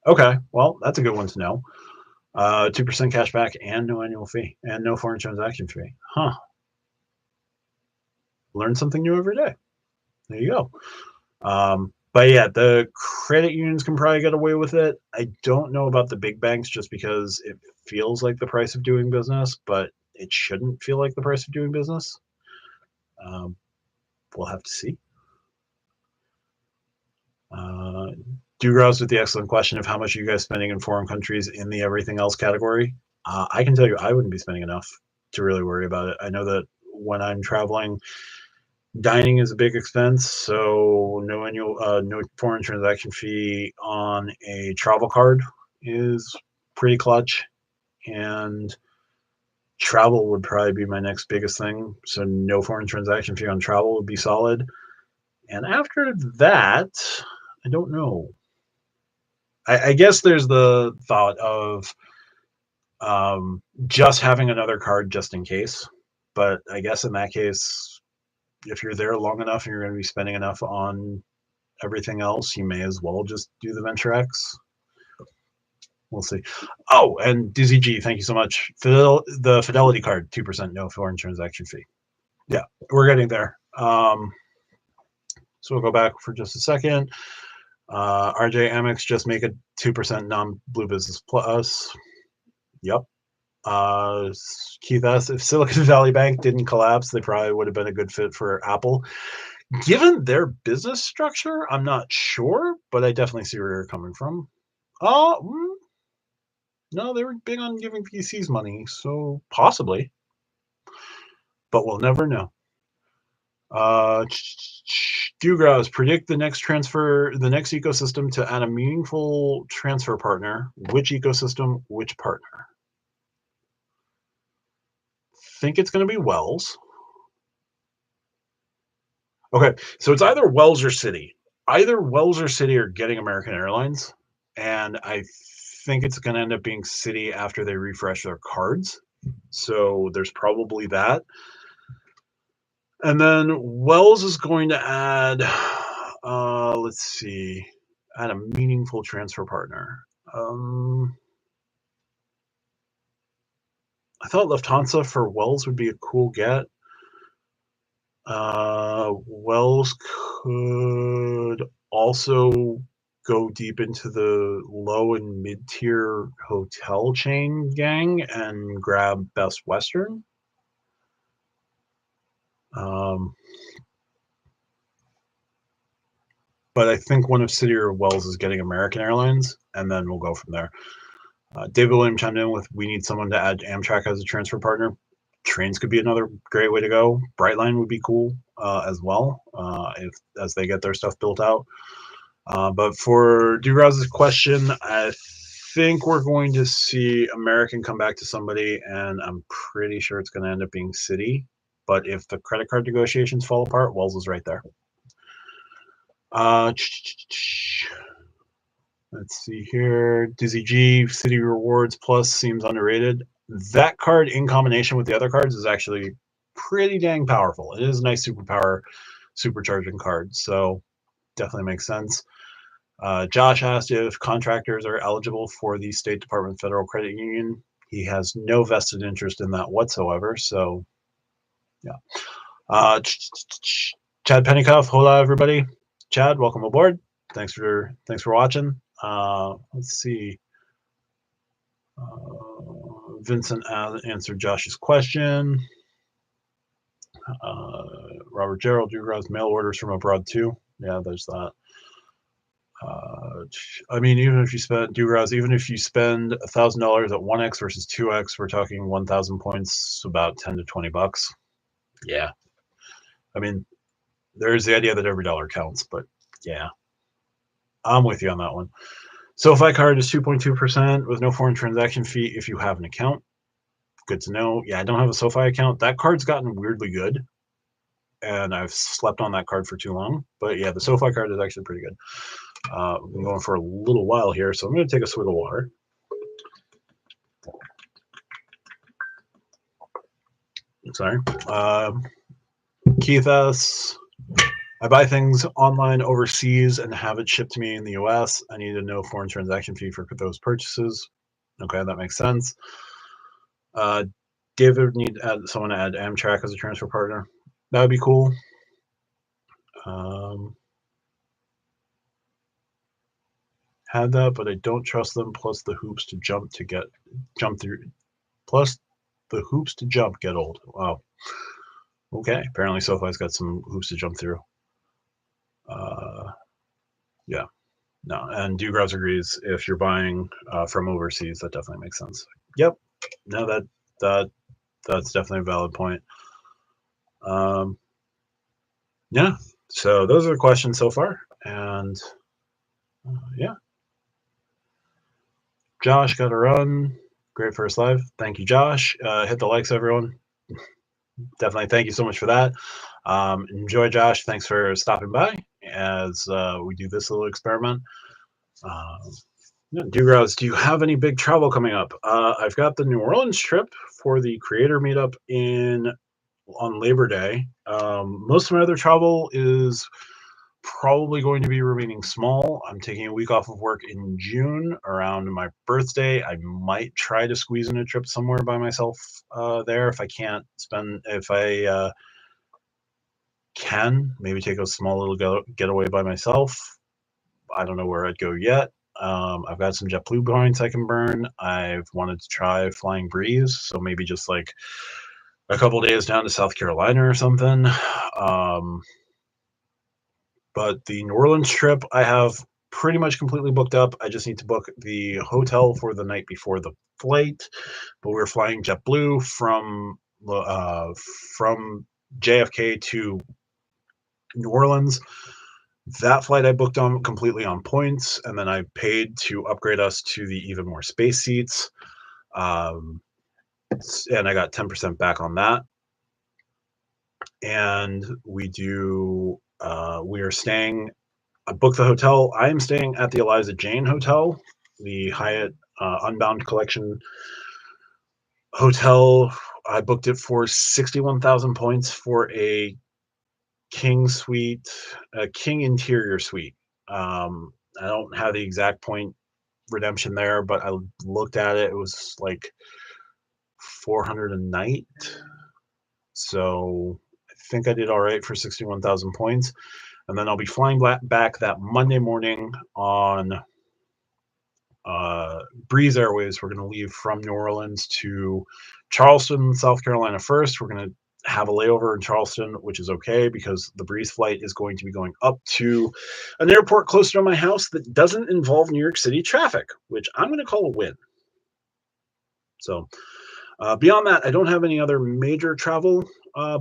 Okay, well, that's a good one to know. 2% cash back and no annual fee and no foreign transaction fee. Huh. Learn something new every day. There you go. But yeah, the credit unions can probably get away with it. I don't know about the big banks just because it feels like the price of doing business, but it shouldn't feel like the price of doing business. We'll have to see. Dugrouse with the excellent question of how much are you guys spending in foreign countries in the everything else category. I can tell you I wouldn't be spending enough to really worry about it. I know that when I'm traveling, dining is a big expense, so no foreign transaction fee on a travel card is pretty clutch, and travel would probably be my next biggest thing. So no foreign transaction fee on travel would be solid. And after that, I don't know. I guess there's the thought of just having another card just in case. But I guess in that case, if you're there long enough and you're going to be spending enough on everything else, you may as well just do the Venture X. We'll see. Oh, and Dizzy G, thank you so much. The Fidelity card, 2% no foreign transaction fee. Yeah, we're getting there. So we'll go back for just a second. RJ Amex just make a 2% non-blue business plus. Yep. Keith S. If Silicon Valley Bank didn't collapse, they probably would have been a good fit for Apple. Given their business structure, I'm not sure, but I definitely see where you're coming from. No, they were big on giving VCs money, so possibly. But we'll never know. Dugraus, predict the next ecosystem to add a meaningful transfer partner. Which ecosystem, which partner? Think it's going to be Wells. Okay, so it's either Wells or Citi. Either Wells or Citi are getting American Airlines, and I think it's going to end up being Citi after they refresh their cards. So there's probably that. And then Wells is going to add, let's see, add a meaningful transfer partner. I thought Lufthansa for Wells would be a cool get. Wells could also go deep into the low and mid-tier hotel chain gang and grab Best Western. But I think one of Citi or Wells is getting American Airlines, and then we'll go from there. David William chimed in with, we need someone to add Amtrak as a transfer partner. Trains could be another great way to go. Brightline would be cool as well as they get their stuff built out. But for Dugraz's question, I think we're going to see American come back to somebody, and I'm pretty sure it's going to end up being Citi. But if the credit card negotiations fall apart, Wells is right there. Let's see here. Dizzy G, Citi Rewards Plus seems underrated. That card in combination with the other cards is actually pretty dang powerful. It is a nice supercharging card, so definitely makes sense. Josh asked if contractors are eligible for the State Department Federal Credit Union. He has no vested interest in that whatsoever, so yeah. Chad Pennycuff, hola everybody. Chad, welcome aboard. Thanks for watching. Let's see. Vincent answered Josh's question. Robert Gerald, Dugraz, mail orders from abroad too. Yeah, there's that. I mean, even if you spend Dugraz, even if you spend $1,000 at 1x versus 2x, we're talking 1,000 points, about 10 to 20 bucks. Yeah. I mean, there's the idea that every dollar counts, but yeah, I'm with you on that one. SoFi card is 2.2% with no foreign transaction fee if you have an account. Good to know. Yeah, I don't have a SoFi account. That card's gotten weirdly good, and I've slept on that card for too long. But yeah, the SoFi card is actually pretty good. We've been going for a little while here, so I'm going to take a swig of water. Sorry. Keith S. I buy things online overseas and have it shipped to me in the US. I need a no foreign transaction fee for those purchases. Okay, that makes sense. David would need someone to add Amtrak as a transfer partner. That would be cool. Had that, but I don't trust them. Plus the hoops to jump through. Plus the hoops to jump get old. Wow. Okay, apparently SoFi's got some hoops to jump through. Yeah, no, and Dugraz agrees. If you're buying from overseas, that definitely makes sense. Yep, no, that's definitely a valid point. Yeah, so those are the questions so far, and yeah. Josh got a run. Great first live. Thank you, Josh. Hit the likes, everyone. Definitely thank you so much for that. Enjoy, Josh. Thanks for stopping by as we do this little experiment. Dugraz, do you have any big travel coming up? I've got the New Orleans trip for the creator meetup on Labor Day. Most of my other travel is probably going to be remaining small. I'm taking a week off of work in June around my birthday. I might try to squeeze in a trip somewhere by myself there if I can't can maybe take a small little getaway by myself. I don't know where I'd go yet. I've got some JetBlue points I can burn. I've wanted to try Flying Breeze, so maybe just like a couple days down to South Carolina or something. But the New Orleans trip, I have pretty much completely booked up. I just need to book the hotel for the night before the flight. But we're flying JetBlue from JFK to New Orleans. That flight I booked on completely on points, and then I paid to upgrade us to the even more space seats. And I got 10% back on that. And we are staying. I booked the hotel. I am staying at the Eliza Jane Hotel, the Hyatt Unbound Collection hotel. I booked it for 61,000 points for a king suite, a king interior suite. I don't have the exact point redemption there, but I looked at it. It was like 400 a night. So I think I did all right for 61,000 points. And then I'll be flying back that Monday morning on Breeze Airways. We're going to leave from New Orleans to Charleston, South Carolina first. We're going to have a layover in Charleston, which is okay because the Breeze flight is going to be going up to an airport closer to my house that doesn't involve New York City traffic, which I'm going to call a win. So beyond that, I don't have any other major travel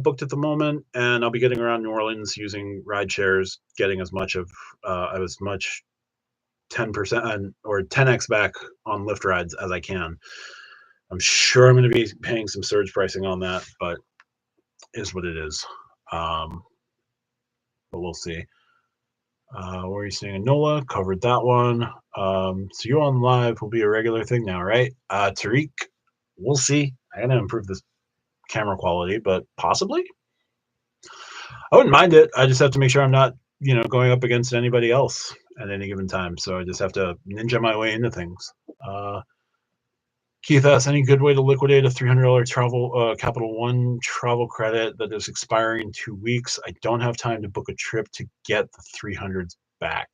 booked at the moment, and I'll be getting around New Orleans using ride shares, getting as much 10% or 10x back on Lyft rides as I can. I'm sure I'm going to be paying some surge pricing on that, but is what it is. But we'll see. Where are you seeing Enola? Covered that one. So you on live will be a regular thing now, right? Tariq, we'll see. I gotta improve this camera quality, but possibly. I wouldn't mind it. I just have to make sure I'm not, going up against anybody else at any given time. So I just have to ninja my way into things. Keith asks, any good way to liquidate a $300 travel Capital One travel credit that is expiring in 2 weeks? I don't have time to book a trip to get the 300s back.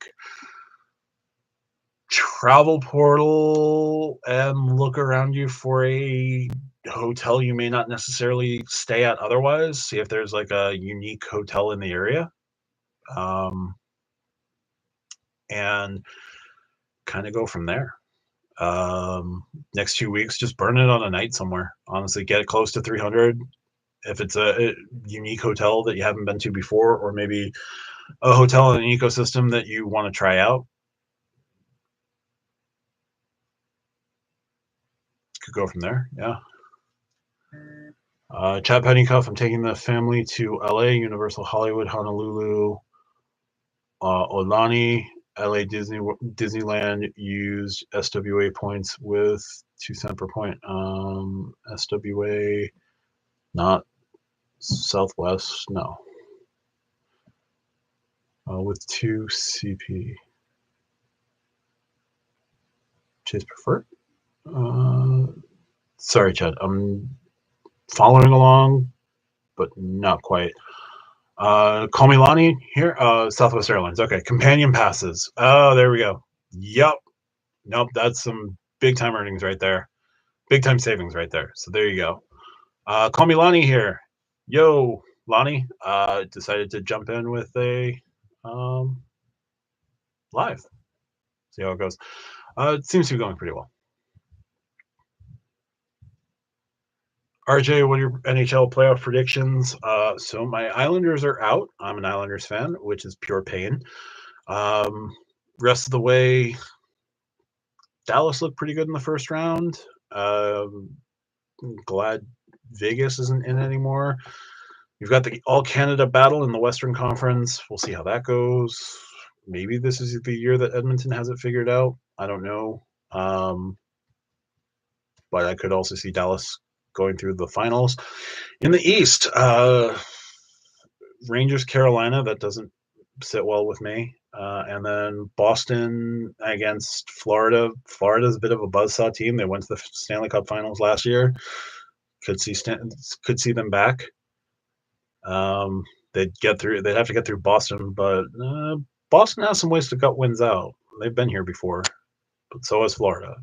Travel portal and look around you for a hotel you may not necessarily stay at otherwise. See if there's like a unique hotel in the area. And kind of go from there. Next 2 weeks, just burn it on a night somewhere. Honestly, get it close to 300. If it's a unique hotel that you haven't been to before, or maybe a hotel in an ecosystem that you want to try out, could go from there. Yeah. Chad Pennycuff, I'm taking the family to LA, Universal Hollywood, Honolulu, Olani, LA Disneyland used SWA points with 2 cents per point. SWA, not Southwest, no. With 2 CP. Chase preferred? Sorry, Chad. I'm following along, but not quite. Call me Lonnie here. Southwest Airlines. Okay. Companion passes. Oh, there we go. Yep. Nope. That's some big time earnings right there. Big time savings right there. So there you go. Call me Lonnie here. Yo, Lonnie. Decided to jump in with a live. See how it goes. It seems to be going pretty well. RJ, what are your NHL playoff predictions? So my Islanders are out. I'm an Islanders fan, which is pure pain. Rest of the way, Dallas looked pretty good in the first round. Glad Vegas isn't in anymore. You've got the All-Canada battle in the Western Conference. We'll see how that goes. Maybe this is the year that Edmonton has it figured out. I don't know. But I could also see Dallas going through the finals. In the East, Rangers, Carolina, that doesn't sit well with me. And then Boston against Florida. Florida's a bit of a buzzsaw team. They went to the Stanley Cup Finals last year. Could see them back. They'd have to get through Boston, but Boston has some ways to gut wins out. They've been here before, but so has Florida.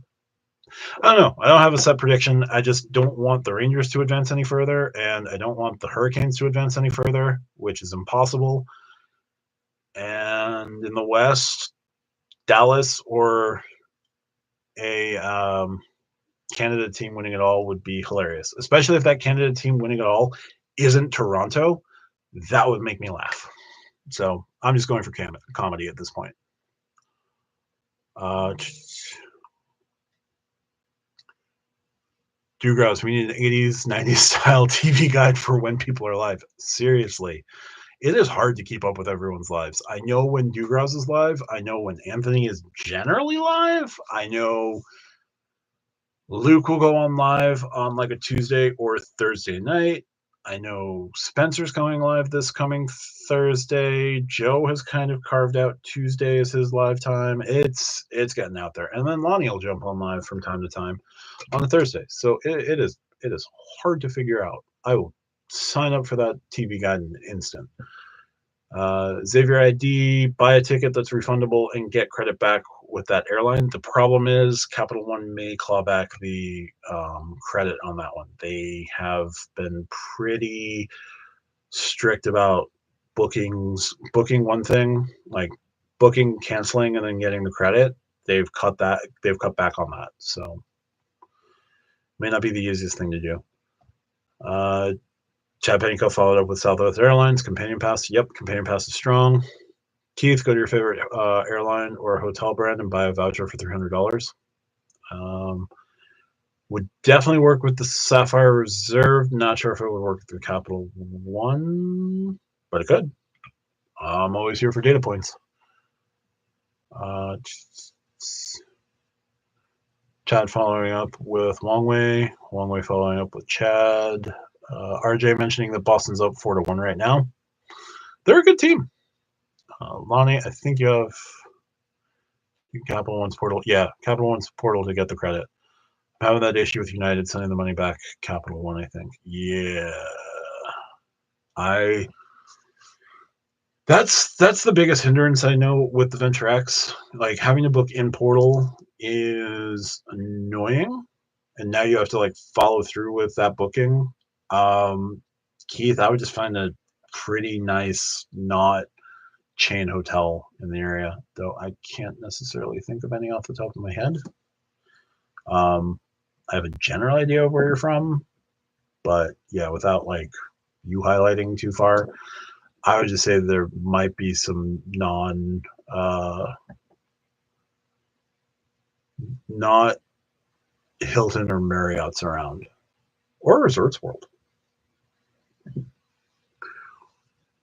I don't know. I don't have a set prediction. I just don't want the Rangers to advance any further, and I don't want the Hurricanes to advance any further, which is impossible. And in the West, Dallas or a Canada team winning it all would be hilarious, especially if that Canada team winning it all isn't Toronto. That would make me laugh. So I'm just going for comedy at this point. Dugrouse, we need an 80s, 90s style TV guide for when people are live. Seriously, it is hard to keep up with everyone's lives. I know when Dugrouse is live. I know when Anthony is generally live. I know Luke will go on live on like a Tuesday or Thursday night. I know Spencer's going live this coming Thursday. Joe has kind of carved out Tuesday as his live time. It's getting out there, and then Lonnie will jump on live from time to time on a Thursday. So it is hard to figure out. I will sign up for that TV guide in an instant. Xavier ID, buy a ticket that's refundable and get credit back with that airline. The problem is Capital One may claw back the credit on that one. They have been pretty strict about booking one thing, like booking, canceling, and then getting the credit. They've cut back on that. So may not be the easiest thing to do. Chad Pennyco followed up with Southwest Airlines Companion Pass. Yep, Companion Pass is strong. Keith, go to your favorite airline or hotel brand and buy a voucher for $300. Would definitely work with the Sapphire Reserve. Not sure if it would work with the Capital One, but it could. I'm always here for data points. Chad following up with Longway. Longway following up with Chad. RJ mentioning that Boston's up 4-1 right now. They're a good team. Lonnie, I think you have Capital One's portal. Yeah, Capital One's portal to get the credit. I'm having that issue with United sending the money back. Capital One, I think. Yeah, that's the biggest hindrance I know with the Venture X. Like having to book in portal is annoying, and now you have to like follow through with that booking. Keith, I would just find a pretty nice, not chain hotel in the area, though I can't necessarily think of any off the top of my head. I have a general idea of where you're from, but yeah, without like you highlighting too far, I would just say there might be some not Hilton or Marriott's around, or Resorts World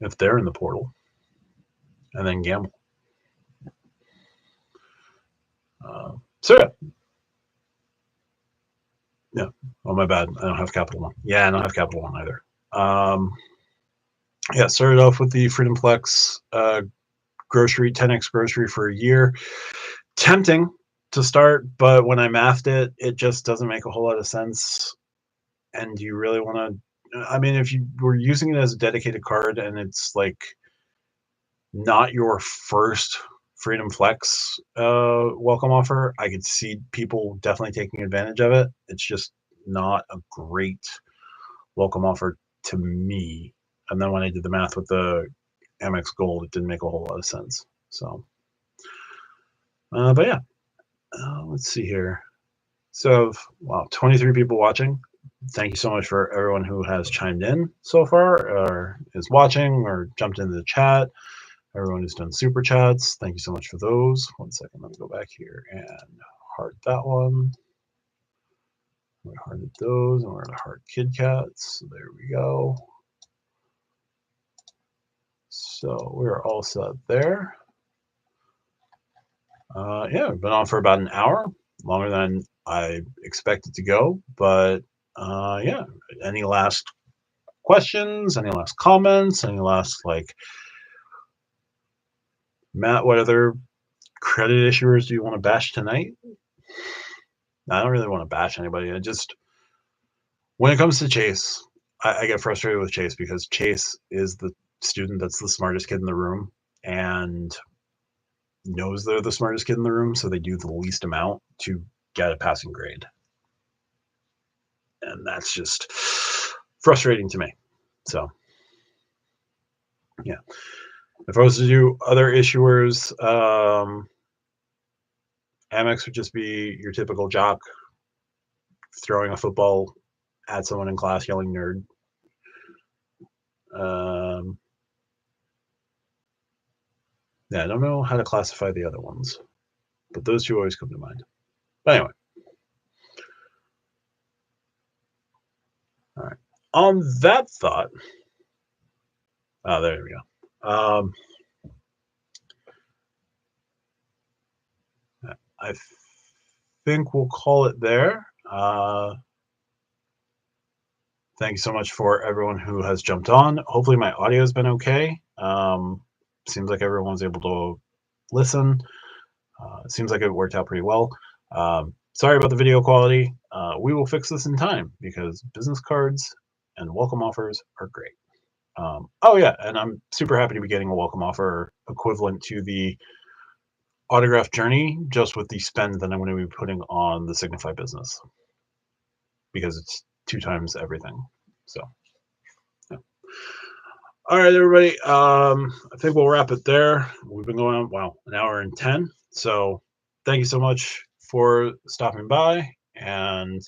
if they're in the portal, and then gamble. So yeah. Oh, my bad. I don't have Capital One. Yeah, I don't have Capital One either. Yeah, started off with the Freedom Flex grocery, 10x grocery for a year. Tempting to start, but when I mathed it, it just doesn't make a whole lot of sense. And do you really want to? I mean, if you were using it as a dedicated card and it's like not your first Freedom Flex welcome offer, I could see people definitely taking advantage of it. It's just not a great welcome offer to me. And then when I did the math with the Amex Gold, it didn't make a whole lot of sense. So, but yeah, let's see here. So, wow, 23 people watching. Thank you so much for everyone who has chimed in so far, or is watching, or jumped into the chat. Everyone who's done super chats, thank you so much for those. 1 second, let me go back here and heart that one. We hearted those, and we're going to heart Kid Cats. So there we go. So we're all set there. Yeah, we've been on for about an hour, longer than I expected to go. But yeah, any last questions? Any last comments? Any last like, Matt, what other credit issuers do you want to bash tonight? I don't really want to bash anybody. I just, when it comes to Chase, I get frustrated with Chase because Chase is the student that's the smartest kid in the room and knows they're the smartest kid in the room, so they do the least amount to get a passing grade. And that's just frustrating to me. So, yeah. If I was to do other issuers, Amex would just be your typical jock throwing a football at someone in class yelling nerd. Yeah, I don't know how to classify the other ones, but those two always come to mind. But anyway. All right. On that thought, there we go. I think we'll call it there. Thank you so much for everyone who has jumped on. Hopefully my audio has been okay. Seems like everyone was able to listen. It seems like it worked out pretty well. Sorry about the video quality. We will fix this in time because business cards and welcome offers are great. Oh yeah, and I'm super happy to be getting a welcome offer equivalent to the autograph journey, just with the spend that I'm going to be putting on the Signify business because it's 2 times everything. So, yeah. All right, everybody. I think we'll wrap it there. We've been going on, wow, an hour and 10. So thank you so much for stopping by. And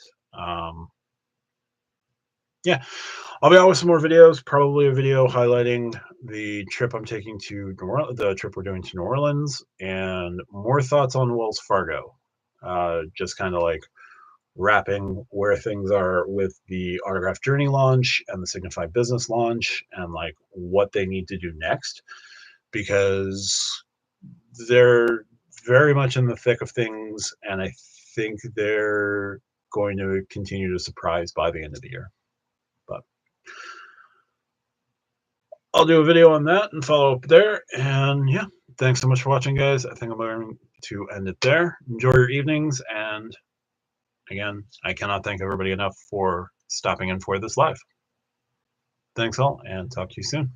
yeah, I'll be out with some more videos, probably a video highlighting the trip I'm taking to New Orleans, the trip we're doing to New Orleans, and more thoughts on Wells Fargo. Just kind of like wrapping where things are with the Autograph Journey launch and the Signify Business launch and like what they need to do next, because they're very much in the thick of things, and I think they're going to continue to surprise by the end of the year. But I'll do a video on that and follow up there. And yeah, thanks so much for watching, guys. I think I'm going to end it there. Enjoy your evenings. And again, I cannot thank everybody enough for stopping in for this live. Thanks all, and talk to you soon.